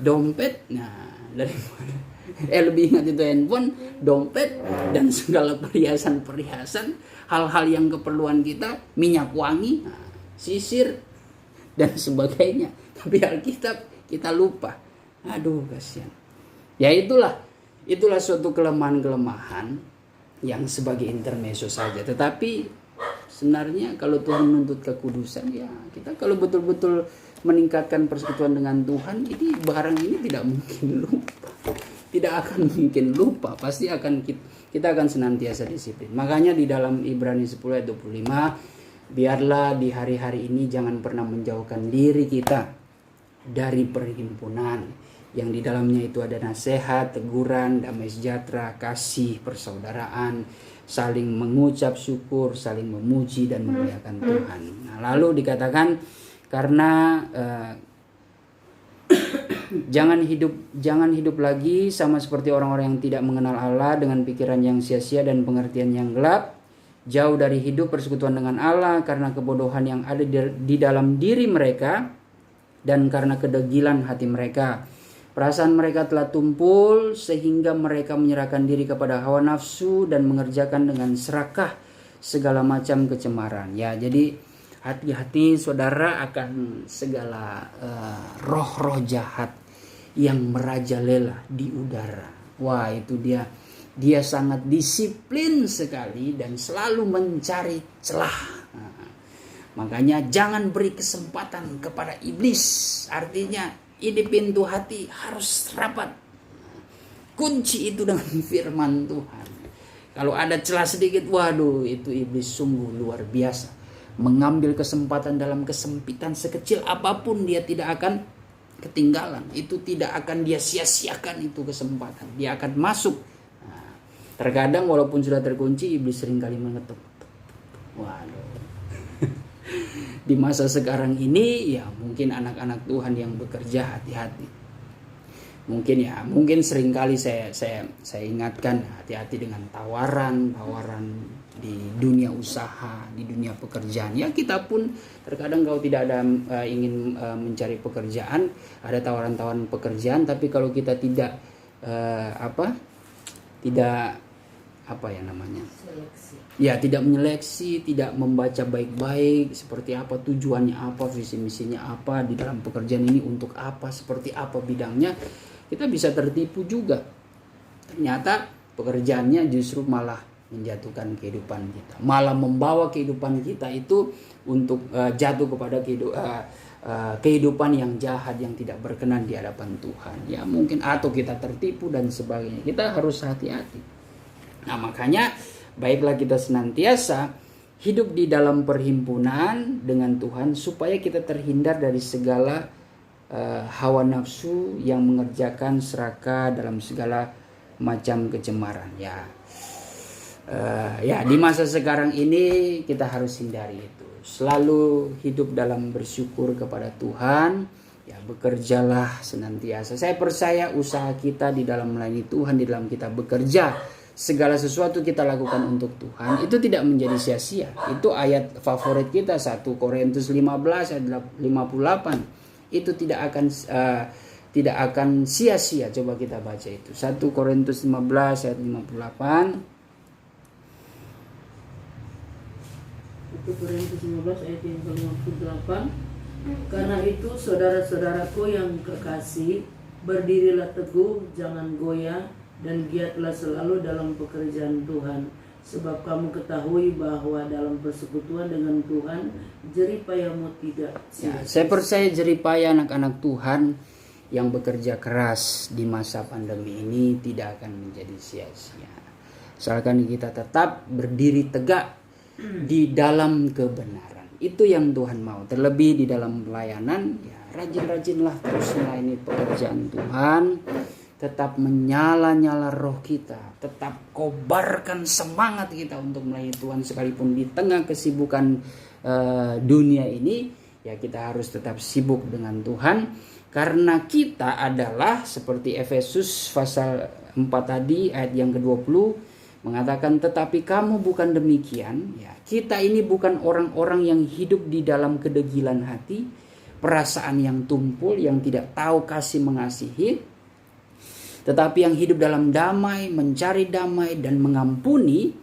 dompet, nah daripada lebih ingat itu handphone, dompet, dan segala perhiasan, hal-hal yang keperluan kita, minyak wangi, sisir, dan sebagainya. Tapi Alkitab kita lupa. Aduh, kasihan. Ya itulah suatu kelemahan-kelemahan yang sebagai intermezzo saja. Tetapi sebenarnya kalau Tuhan menuntut kekudusan, ya kita kalau betul-betul meningkatkan persekutuan dengan Tuhan, ini barang ini tidak mungkin lupa. Tidak akan mungkin lupa, pasti kita akan senantiasa disiplin. Makanya di dalam Ibrani 10 ayat 25, biarlah di hari-hari ini jangan pernah menjauhkan diri kita dari perhimpunan yang di dalamnya itu ada nasihat, teguran, damai sejahtera, kasih, persaudaraan, saling mengucap syukur, saling memuji dan memuliakan Tuhan. Nah, lalu dikatakan karena jangan hidup lagi sama seperti orang-orang yang tidak mengenal Allah dengan pikiran yang sia-sia dan pengertian yang gelap, jauh dari hidup persekutuan dengan Allah karena kebodohan yang ada di dalam diri mereka dan karena kedegilan hati mereka. Perasaan mereka telah tumpul sehingga mereka menyerahkan diri kepada hawa nafsu dan mengerjakan dengan serakah segala macam kecemaran. Ya, jadi hati-hati saudara akan segala roh-roh jahat yang merajalela di udara. Wah, itu dia sangat disiplin sekali dan selalu mencari celah. Makanya jangan beri kesempatan kepada iblis. Artinya ini pintu hati harus rapat. Kunci itu dengan firman Tuhan. Kalau ada celah sedikit, waduh, itu iblis sungguh luar biasa. Mengambil kesempatan dalam kesempitan sekecil apapun, dia tidak akan ketinggalan. Itu tidak akan dia sia-siakan itu kesempatan. Dia akan masuk. Nah, terkadang walaupun sudah terkunci, iblis seringkali mengetuk. Waduh. Di masa sekarang ini ya mungkin anak-anak Tuhan yang bekerja hati-hati. Mungkin seringkali saya ingatkan hati-hati dengan tawaran di dunia usaha, di dunia pekerjaan. Ya kita pun terkadang kalau tidak ada ingin mencari pekerjaan, ada tawaran-tawaran pekerjaan, tapi kalau kita tidak tidak menyeleksi, tidak membaca baik-baik seperti apa tujuannya, apa visi misinya, apa di dalam pekerjaan ini untuk apa, seperti apa bidangnya, kita bisa tertipu juga. Ternyata pekerjaannya justru malah menjatuhkan kehidupan kita, malah membawa kehidupan kita itu untuk jatuh kepada kehidupan yang jahat, yang tidak berkenan di hadapan Tuhan. Ya mungkin atau kita tertipu dan sebagainya. Kita harus hati-hati. Nah makanya baiklah kita senantiasa hidup di dalam perhimpunan dengan Tuhan supaya kita terhindar dari segala hawa nafsu yang mengerjakan serakah dalam segala macam kecemaran. Ya, di masa sekarang ini kita harus hindari itu. Selalu hidup dalam bersyukur kepada Tuhan. Ya, bekerjalah senantiasa. Saya percaya usaha kita di dalam melayani Tuhan, di dalam kita bekerja, segala sesuatu kita lakukan untuk Tuhan, itu tidak menjadi sia-sia. Itu ayat favorit kita, 1 Korintus 15 ayat 58. Itu tidak akan sia-sia. Coba kita baca itu. 1 Korintus 15 ayat 58. 1 Korintus 15 ayat yang ke-58. Karena itu saudara-saudaraku yang kekasih, berdirilah teguh, jangan goyah, dan giatlah selalu dalam pekerjaan Tuhan. Sebab kamu ketahui bahwa dalam persekutuan dengan Tuhan, jeripayamu tidak sia-sia. Saya percaya jeripaya anak-anak Tuhan yang bekerja keras di masa pandemi ini tidak akan menjadi sia-sia. Asalkan kita tetap berdiri tegak di dalam kebenaran. Itu yang Tuhan mau. Terlebih di dalam pelayanan, ya rajin-rajinlah terus melayani pekerjaan Tuhan. Tetap menyala-nyala roh kita, tetap kobarkan semangat kita untuk melayani Tuhan sekalipun di tengah kesibukan dunia ini. Ya, kita harus tetap sibuk dengan Tuhan karena kita adalah seperti Efesus pasal 4 tadi ayat yang ke-20 mengatakan, tetapi kamu bukan demikian. Ya, kita ini bukan orang-orang yang hidup di dalam kedegilan hati, perasaan yang tumpul, yang tidak tahu kasih mengasihi, tetapi yang hidup dalam damai, mencari damai dan mengampuni.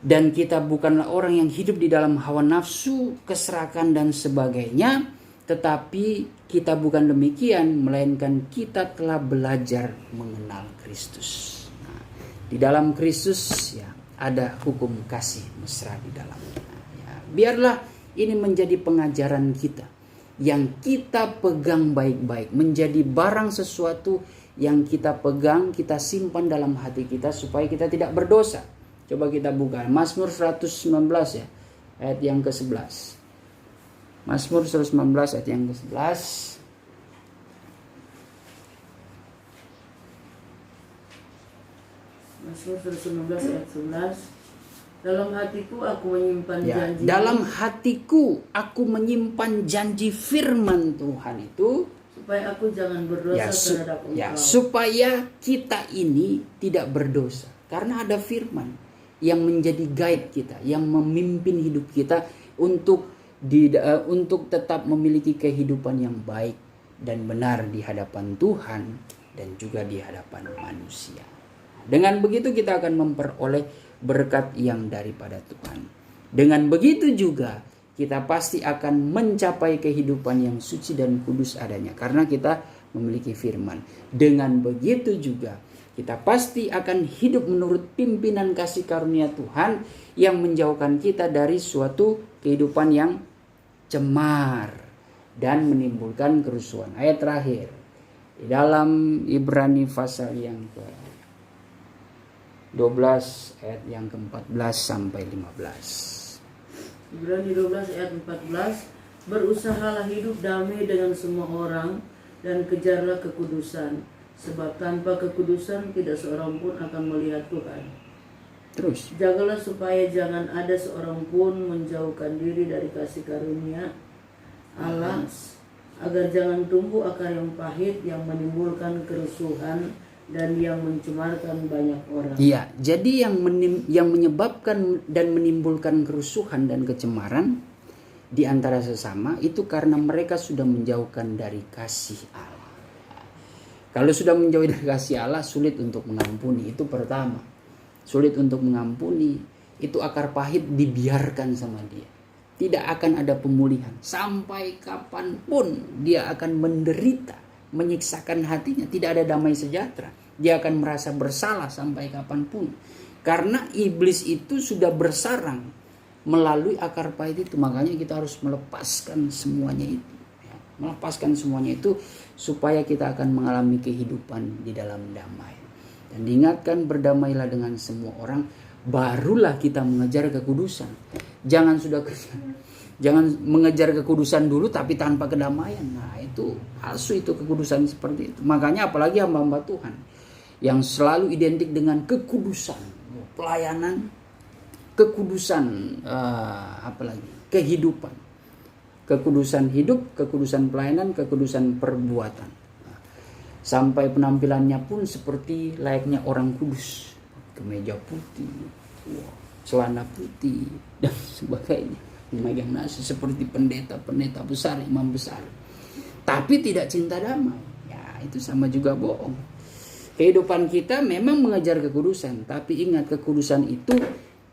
Dan kita bukanlah orang yang hidup di dalam hawa nafsu, keserakan dan sebagainya, tetapi kita bukan demikian, melainkan kita telah belajar mengenal Kristus. Nah, di dalam Kristus ya ada hukum kasih mesra di dalamnya. Ya, biarlah ini menjadi pengajaran kita yang kita pegang baik-baik, menjadi barang sesuatu yang kita pegang, kita simpan dalam hati kita supaya kita tidak berdosa. Coba kita buka Mazmur 119 ya, ayat yang ke-11. Mazmur 119 ayat yang ke-11. Mazmur 119 ayat 11. Dalam hatiku aku menyimpan janji. Dalam hatiku aku menyimpan janji firman Tuhan itu supaya aku jangan berdosa terhadap Engkau. Supaya kita ini tidak berdosa. Karena ada firman yang menjadi guide kita, yang memimpin hidup kita untuk tetap memiliki kehidupan yang baik dan benar di hadapan Tuhan dan juga di hadapan manusia. Dengan begitu kita akan memperoleh berkat yang daripada Tuhan. Dengan begitu juga kita pasti akan mencapai kehidupan yang suci dan kudus adanya. Karena kita memiliki firman. Dengan begitu juga kita pasti akan hidup menurut pimpinan kasih karunia Tuhan. Yang menjauhkan kita dari suatu kehidupan yang cemar. Dan menimbulkan kerusuhan. Ayat terakhir. Di dalam Ibrani pasal yang ke-12 ayat yang ke-14 sampai 15. Ibrani 12 ayat 14. Berusahalah hidup damai dengan semua orang dan kejarlah kekudusan, sebab tanpa kekudusan tidak seorang pun akan melihat Tuhan. Terus Jagalah supaya jangan ada seorang pun menjauhkan diri dari kasih karunia Allah, agar jangan tumbuh akar yang pahit yang menimbulkan kerusuhan dan yang mencemarkan banyak orang. Iya, jadi yang menyebabkan dan menimbulkan kerusuhan dan kecemaran di antara sesama itu karena mereka sudah menjauhkan dari kasih Allah. Kalau sudah menjauh dari kasih Allah, sulit untuk mengampuni. Itu pertama. Sulit untuk mengampuni, itu akar pahit dibiarkan sama dia. Tidak akan ada pemulihan. Sampai kapanpun dia akan menderita, menyiksakan hatinya, tidak ada damai sejahtera. Dia akan merasa bersalah sampai kapanpun. Karena iblis itu sudah bersarang melalui akar pahit itu. Makanya kita harus melepaskan semuanya itu. Ya, melepaskan semuanya itu supaya kita akan mengalami kehidupan di dalam damai. Dan diingatkan, berdamailah dengan semua orang, barulah kita mengejar kekudusan. Jangan mengejar kekudusan dulu tapi tanpa kedamaian. Nah, itu palsu, itu kekudusan seperti itu. Makanya apalagi hamba-hamba Tuhan yang selalu identik dengan kekudusan, pelayanan, kekudusan, apalagi kehidupan, kekudusan hidup, kekudusan pelayanan, kekudusan perbuatan. Nah, sampai penampilannya pun seperti layaknya orang kudus, kemeja putih, celana putih dan sebagainya, memegang nasi seperti pendeta besar, imam besar, tapi tidak cinta damai. Ya, itu sama juga bohong. Kehidupan kita memang mengejar kekudusan, tapi ingat, kekudusan itu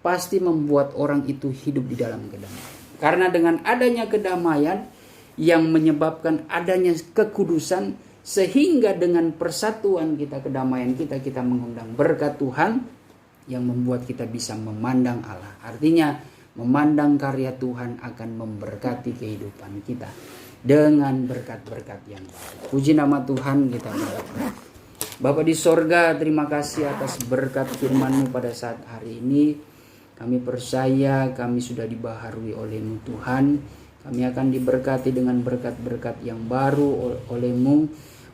pasti membuat orang itu hidup di dalam kedamaian. Karena dengan adanya kedamaian yang menyebabkan adanya kekudusan, sehingga dengan persatuan kita, kedamaian kita mengundang berkat Tuhan yang membuat kita bisa memandang Allah. Artinya memandang karya Tuhan akan memberkati kehidupan kita dengan berkat-berkat yang baik. Puji nama Tuhan kita berdoa. Bapa di sorga, terima kasih atas berkat firman-Mu pada saat hari ini. Kami percaya kami sudah dibaharui oleh-Mu Tuhan. Kami akan diberkati dengan berkat-berkat yang baru oleh-Mu.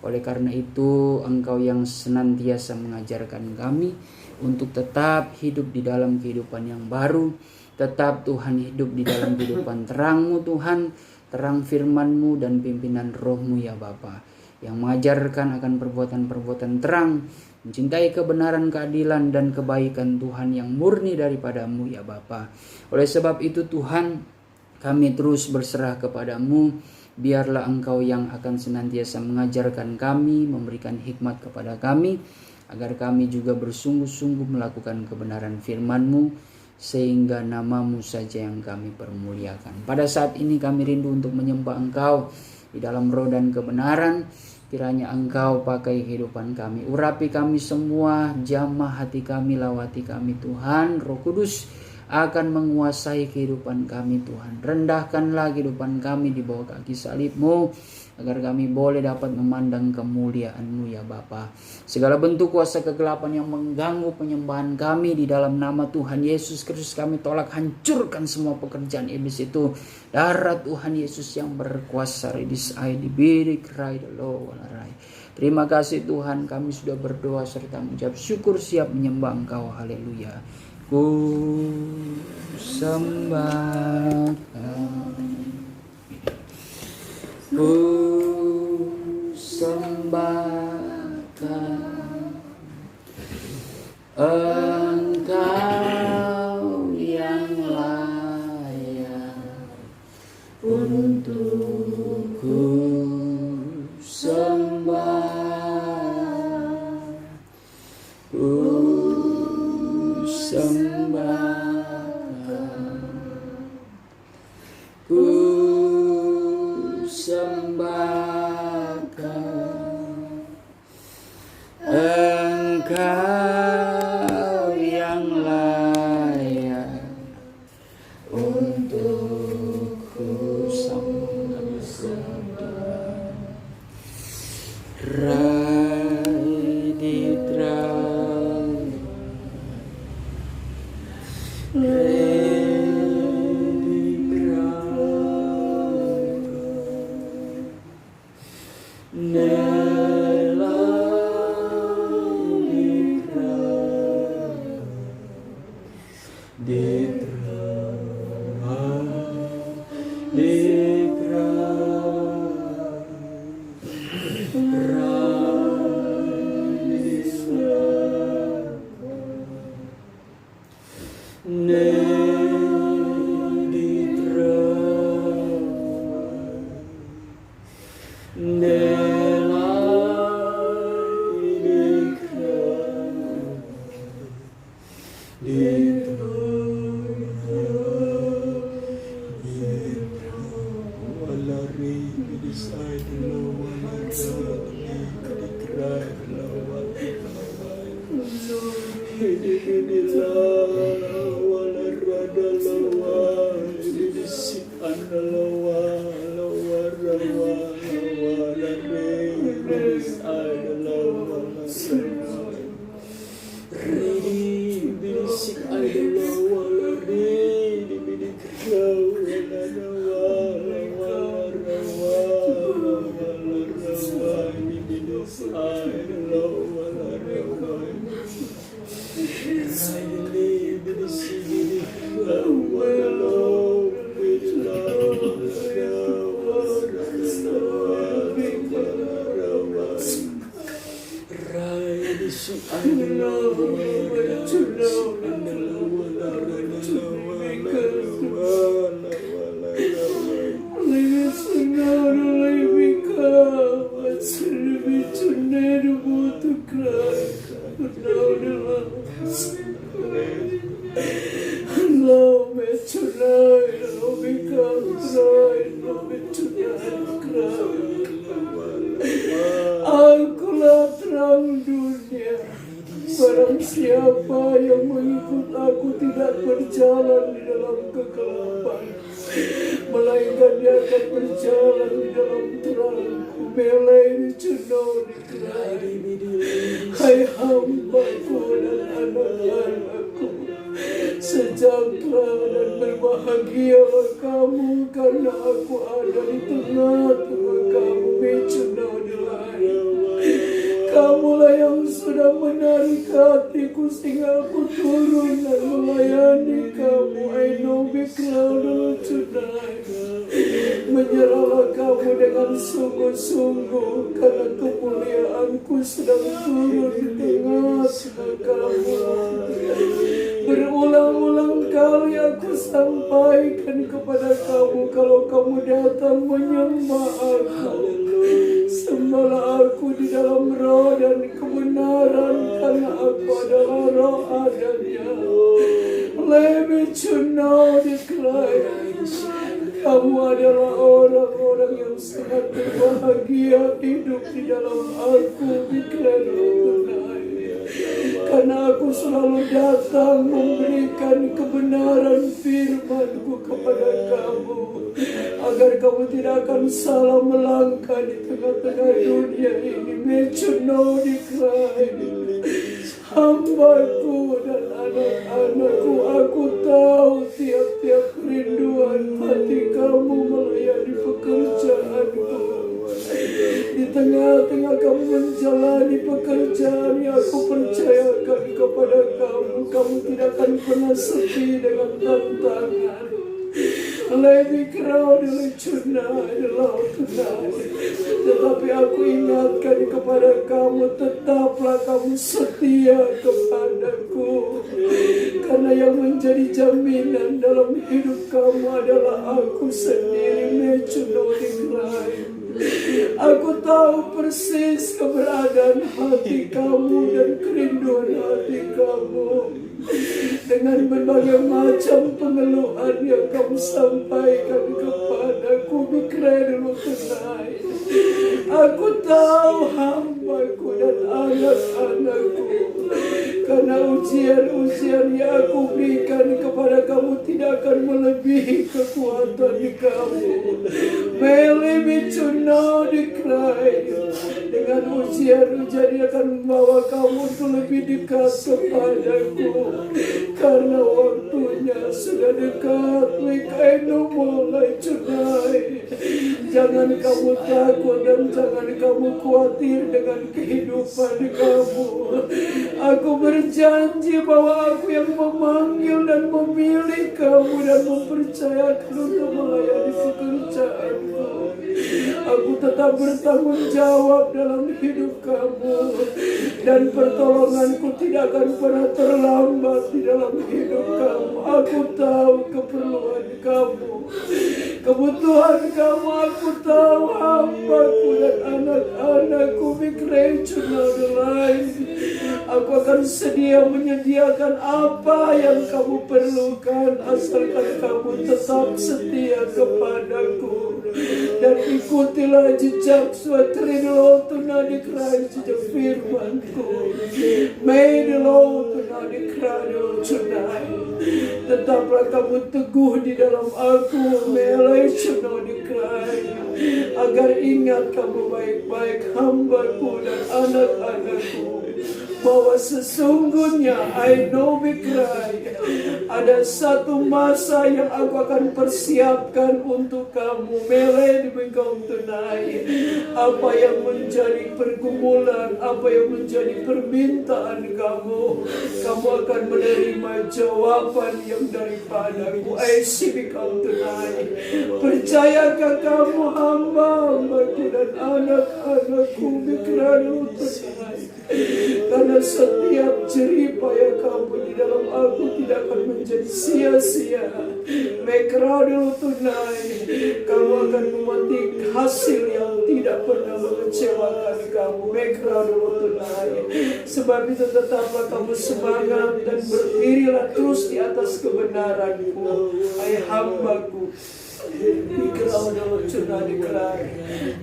Oleh karena itu, Engkau yang senantiasa mengajarkan kami untuk tetap hidup di dalam kehidupan yang baru. Tetap Tuhan hidup di dalam kehidupan terang-Mu Tuhan. Terang firman-Mu dan pimpinan Roh-Mu ya Bapa, yang mengajarkan akan perbuatan-perbuatan terang, mencintai kebenaran, keadilan, dan kebaikan Tuhan yang murni daripada-Mu ya Bapa. Oleh sebab itu Tuhan, kami terus berserah kepada-Mu. Biarlah Engkau yang akan senantiasa mengajarkan kami, memberikan hikmat kepada kami, agar kami juga bersungguh-sungguh melakukan kebenaran firman-Mu, sehingga nama-Mu saja yang kami permuliakan. Pada saat ini kami rindu untuk menyembah Engkau di dalam roh dan kebenaran. Kiranya Engkau pakai kehidupan kami, urapi kami semua, jamah hati kami, lawati kami Tuhan. Roh Kudus akan menguasai kehidupan kami Tuhan. Rendahkanlah kehidupan kami di bawah kaki salib-Mu, agar kami boleh dapat memandang kemuliaan-Mu ya Bapa. Segala bentuk kuasa kegelapan yang mengganggu penyembahan kami, di dalam nama Tuhan Yesus Kristus kami tolak, hancurkan semua pekerjaan iblis itu. Darah Tuhan Yesus yang berkuasa, redis aidi bidik rai dalo walarai. Terima kasih Tuhan, kami sudah berdoa serta mengucap syukur, siap menyembah Engkau. Haleluya. Ku sembah Ku sembahkan Engkau yang layak untuk ku sembah. Ku sembahkan, ku sembahkan Engkau yang layak untuk ku sembah. Rai di terang, Akulah terang dunia. Barang siapa yang mengikut aku tidak berjalan di dalam kegelapan, melainkan dia akan berjalan di dalam terang. Melai cuno dikrai. Hai hamba-Ku dan anak-anakku, sejahtera dan berbahagialah kamu karena aku ada di tengah-tengah kamu. Mecuno dilai. Kamulah yang sudah menarik hatiku sehingga aku turun dan melayani kamu. I know because tonight. Menyerahlah kamu dengan sungguh-sungguh karena kemuliaanku sedang turun di tengah-tengah kamu. Berulang-ulang kali aku sampaikan kepada kamu, kalau kamu datang menyembah aku, sembahlah aku di dalam roh dan kebenaran, karena aku adalah roh adanya. Let me to know declare. Kamu adalah orang-orang yang sangat berbahagia hidup di dalam aku. Declare tonight. Karena aku selalu datang memberikan kebenaran firman-Ku kepada kamu, agar kamu tidak akan salah melangkah di tengah-tengah dunia ini. Mecuno dikrai. Hamba-Ku dan anak-anak-Ku, aku tahu tiap-tiap kerinduan hati kamu melayani pekerjaan-Ku. Di tengah-tengah kamu menjalani pekerjaan yang aku percayakan kepada kamu, kamu tidak akan pernah sepi dengan tantangan. Lebih crowded tonight, Lord tonight. Tetapi aku ingatkan kepada kamu, tetaplah kamu setia kepadaku. Karena yang menjadi jaminan dalam hidup kamu adalah aku sendiri. Mecuno dikrai. Aku tahu persis keberadaan hati kamu dan kerinduan hati kamu. Dengan berbagai macam pengeluhan yang kamu sampaikan kepadaku, bicara dulu tonight. Aku tahu hamba-Ku dan anak-anak-Ku, karena ujian-ujian yang aku berikan kepada kamu tidak akan melebihi kekuatan kamu. May me to know the cry. Dengan ujian-ujian yang akan membawa kamu untuk lebih dekat kepadaku, karena waktunya sudah dekat. Wikaino mulai cunai. Jangan kamu takut dan jangan kamu khawatir dengan kehidupan kamu. Aku berjanji bahwa aku yang memanggil dan memilih kamu dan mempercayakan untuk melayani pekerjaanku. Aku tetap bertanggung jawab dalam hidup kamu, dan pertolonganku tidak akan pernah terlambat di dalam hidup kamu. Aku tahu keperluan kamu, kebutuhan kamu. Aku tahu hamba-Ku dan anak-anak-Ku. Aku akan sedia menyediakan apa yang kamu perlukan, asalkan kamu tetap setia kepadaku dan ikutilah jejak suatri Lord tunadi Christ, jejak firman-Ku. May the Lord tunadi Christ tonight. Tetaplah kamu teguh di dalam aku, melai tunadi Christ, agar ingat kamu baik-baik hamba-Ku dan anak-anak-Ku. bahwa sesungguhnya I know we cry, ada satu masa yang aku akan persiapkan untuk kamu. Mele di bengkau tunai. Apa yang menjadi pergumulan, apa yang menjadi permintaan kamu, kamu akan menerima jawaban yang daripadaku. I see bengkau tunai. Percayakah kamu hamba-hambaku dan anak-anakku Mikranu tunai? Karena setiap jerih payah kamu di dalam aku tidak akan menjadi sia-sia. Mikranu tunai. Kamu akan memetik hasil yang tidak pernah mengecewakan kamu. Mikranu tunai. Sebab itu tetaplah kamu semangat dan berdirilah terus di atas kebenaranku. Hai hambaku,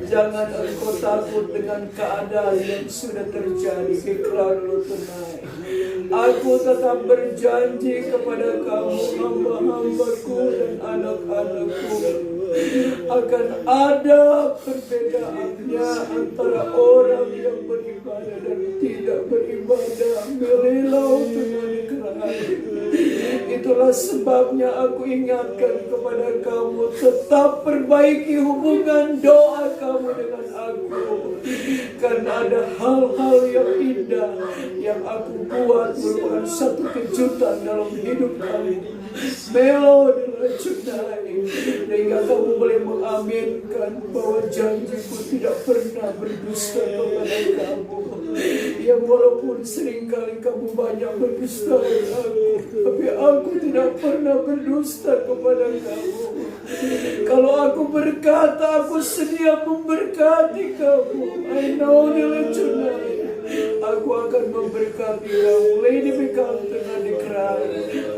jangan engkau takut dengan keadaan yang sudah terjadi. Aku tetap berjanji kepada kamu, hamba-hambaku dan anak-anakku, akan ada perbedaannya antara orang yang beribadah dan tidak beribadah. Melilau itulah sebabnya aku ingatkan kepada kamu, tetap perbaiki hubungan doa kamu dengan aku. Karena ada hal-hal yang indah yang aku buat merupakan satu kejutan dalam hidup kamu. Melo diracunai, sehingga kamu boleh mengaminkan bahwa janjiku tidak pernah berdusta kepada kamu. Ya walaupun seringkali kamu banyak berdusta kepada aku, tapi aku tidak pernah berdusta kepada kamu. Kalau aku berkata aku sedia memberkati kamu, I know diracunai. Aku akan memberkati kamu. Lady become tengah dikerang.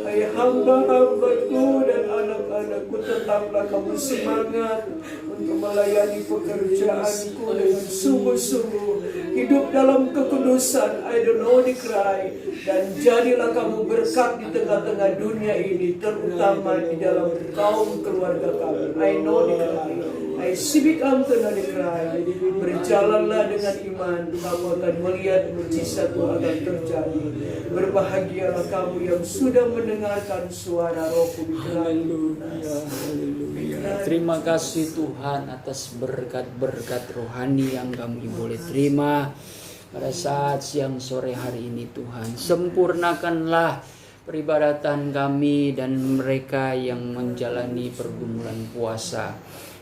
Hai hamba-hambaku dan anak-anakku, tetaplah kamu semangat untuk melayani pekerjaanku dengan sungguh-sungguh. Hidup dalam kekudusan, I don't know cry. Dan jadilah kamu berkat di tengah-tengah dunia ini, terutama di dalam kaum keluarga kami. I know cry. I sibik antena cry. Berjalanlah dengan iman, kamu akan melihat mujizat akan terjadi. Berbahagialah kamu yang sudah mendengarkan suara Rohku. Terima kasih Tuhan atas berkat-berkat rohani yang kami boleh terima pada saat siang sore hari ini. Tuhan, sempurnakanlah peribadatan kami dan mereka yang menjalani pergumulan puasa.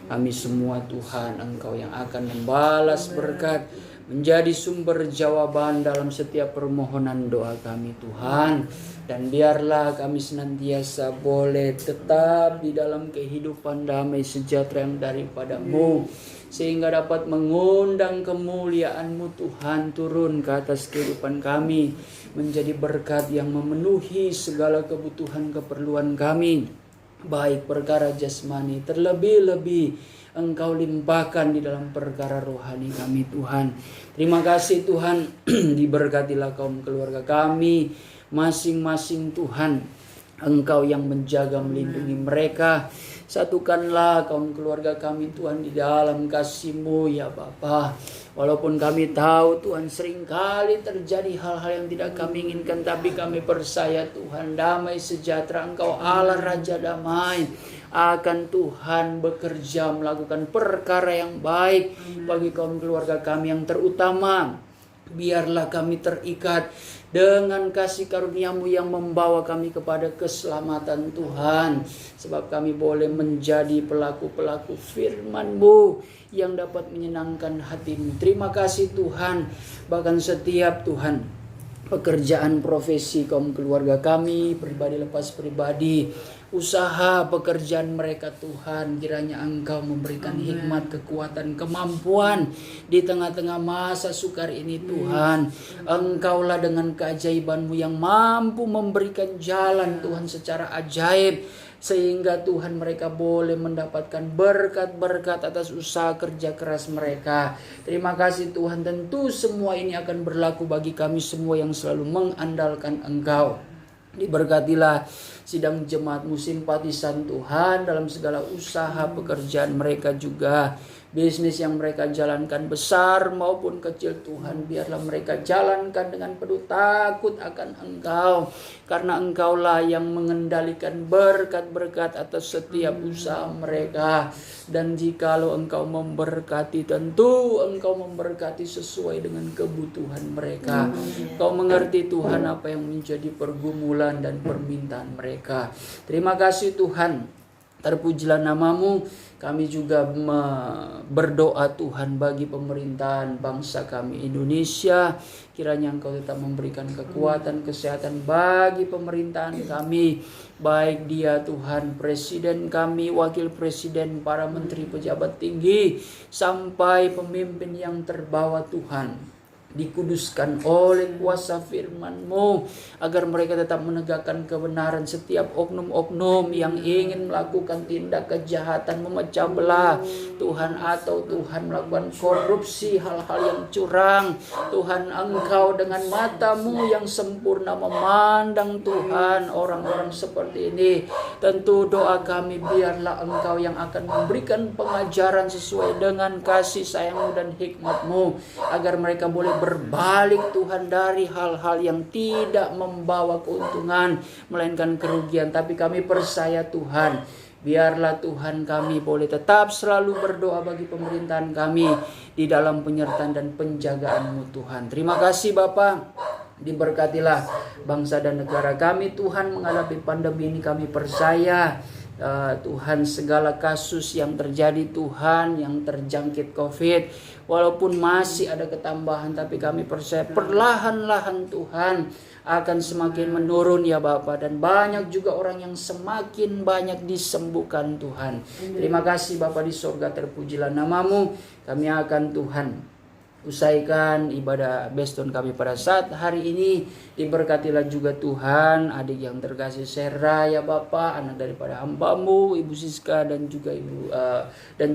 Kami semua Tuhan, Engkau yang akan membalas berkat, menjadi sumber jawaban dalam setiap permohonan doa kami Tuhan. Dan biarlah kami senantiasa boleh tetap di dalam kehidupan damai sejahtera yang daripada-Mu, sehingga dapat mengundang kemuliaan-Mu Tuhan turun ke atas kehidupan kami, menjadi berkat yang memenuhi segala kebutuhan keperluan kami, baik perkara jasmani, terlebih-lebih Engkau limpahkan di dalam perkara rohani kami Tuhan. Terima kasih Tuhan, diberkatilah kaum keluarga kami masing-masing Tuhan. Engkau yang menjaga melindungi mereka. Satukanlah kaum keluarga kami Tuhan di dalam kasih-Mu ya Bapa. Walaupun kami tahu Tuhan seringkali terjadi hal-hal yang tidak kami inginkan, tapi kami percaya Tuhan damai sejahtera Engkau Allah Raja damai akan Tuhan bekerja melakukan perkara yang baik bagi kaum keluarga kami yang terutama. Biarlah kami terikat dengan kasih karunia-Mu yang membawa kami kepada keselamatan Tuhan. Sebab kami boleh menjadi pelaku-pelaku firman-Mu yang dapat menyenangkan hati-Mu. Terima kasih Tuhan. Bahkan setiap Tuhan pekerjaan profesi kaum keluarga kami, pribadi lepas pribadi, usaha pekerjaan mereka Tuhan, kiranya Engkau memberikan hikmat, kekuatan, kemampuan di tengah-tengah masa sukar ini Tuhan. Engkaulah dengan keajaiban-Mu yang mampu memberikan jalan Tuhan secara ajaib, sehingga Tuhan mereka boleh mendapatkan berkat-berkat atas usaha kerja keras mereka. Terima kasih Tuhan, tentu semua ini akan berlaku bagi kami semua yang selalu mengandalkan Engkau. Diberkatilah sidang jemaat-Mu simpatisan Tuhan dalam segala usaha pekerjaan mereka juga. bisnis yang mereka jalankan besar maupun kecil Tuhan, biarlah mereka jalankan dengan penuh takut akan Engkau, karena Engkaulah yang mengendalikan berkat-berkat atas setiap usaha mereka. Dan jikalau Engkau memberkati, tentu Engkau memberkati sesuai dengan kebutuhan mereka. Engkau mengerti Tuhan apa yang menjadi pergumulan dan permintaan mereka. Terima kasih Tuhan, terpujilah nama-Mu. Kami juga berdoa Tuhan bagi pemerintahan bangsa kami Indonesia. Kiranya Engkau tetap memberikan kekuatan, kesehatan bagi pemerintahan kami. Baik dia Tuhan, presiden kami, wakil presiden, para menteri, pejabat tinggi, sampai pemimpin yang terbawa Tuhan. Dikuduskan oleh kuasa firman-Mu, agar mereka tetap menegakkan kebenaran. Setiap oknum-oknum yang ingin melakukan tindak kejahatan, memecah belah Tuhan, atau Tuhan melakukan korupsi, hal-hal yang curang, Tuhan Engkau dengan mata-Mu yang sempurna memandang Tuhan orang-orang seperti ini. Tentu doa kami, biarlah Engkau yang akan memberikan pengajaran sesuai dengan kasih sayang-Mu dan hikmat-Mu, agar mereka boleh berbalik Tuhan dari hal-hal yang tidak membawa keuntungan melainkan kerugian. Tapi kami percaya Tuhan, biarlah Tuhan kami boleh tetap selalu berdoa bagi pemerintahan kami di dalam penyertaan dan penjagaan-Mu Tuhan. Terima kasih Bapa. Diberkatilah bangsa dan negara kami Tuhan. Menghadapi pandemi ini kami percaya Tuhan, segala kasus yang terjadi Tuhan, yang terjangkit COVID, walaupun masih ada ketambahan, tapi kami percaya perlahan-lahan Tuhan akan semakin menurun ya Bapa, dan banyak juga orang yang semakin banyak disembuhkan Tuhan. Terima kasih Bapa di surga, terpujilah nama-Mu. Kami akan Tuhan usaikan ibadah Beston kami pada saat hari ini. Diberkatilah juga Tuhan adik yang terkasih Sera ya Bapa, anak daripada hamba-Mu Ibu Siska dan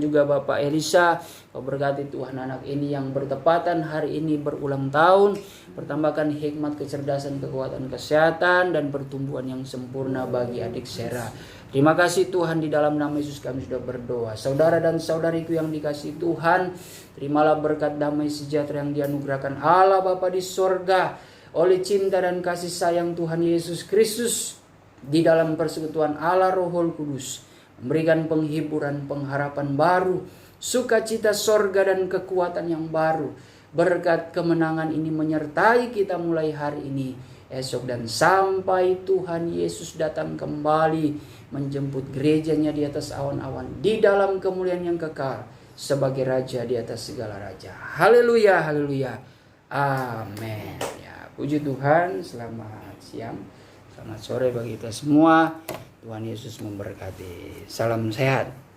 juga Bapak Elisa. Kau berkati Tuhan anak ini yang bertepatan hari ini berulang tahun. Bertambahkan hikmat, kecerdasan, kekuatan, kesehatan, dan pertumbuhan yang sempurna bagi adik Sera. Terima kasih Tuhan, di dalam nama Yesus kami sudah berdoa. Saudara dan saudariku yang dikasihi Tuhan, terimalah berkat damai sejahtera yang dianugerahkan Allah Bapa di sorga oleh cinta dan kasih sayang Tuhan Yesus Kristus di dalam persekutuan Allah Rohul Kudus, memberikan penghiburan, pengharapan baru, sukacita sorga dan kekuatan yang baru. Berkat kemenangan ini menyertai kita mulai hari ini, esok, dan sampai Tuhan Yesus datang kembali menjemput gerejanya di atas awan-awan di dalam kemuliaan yang kekal sebagai Raja di atas segala raja. Haleluya, haleluya, amin. Ya, puji Tuhan. Selamat siang, selamat sore bagi kita semua. Tuhan Yesus memberkati. Salam sehat.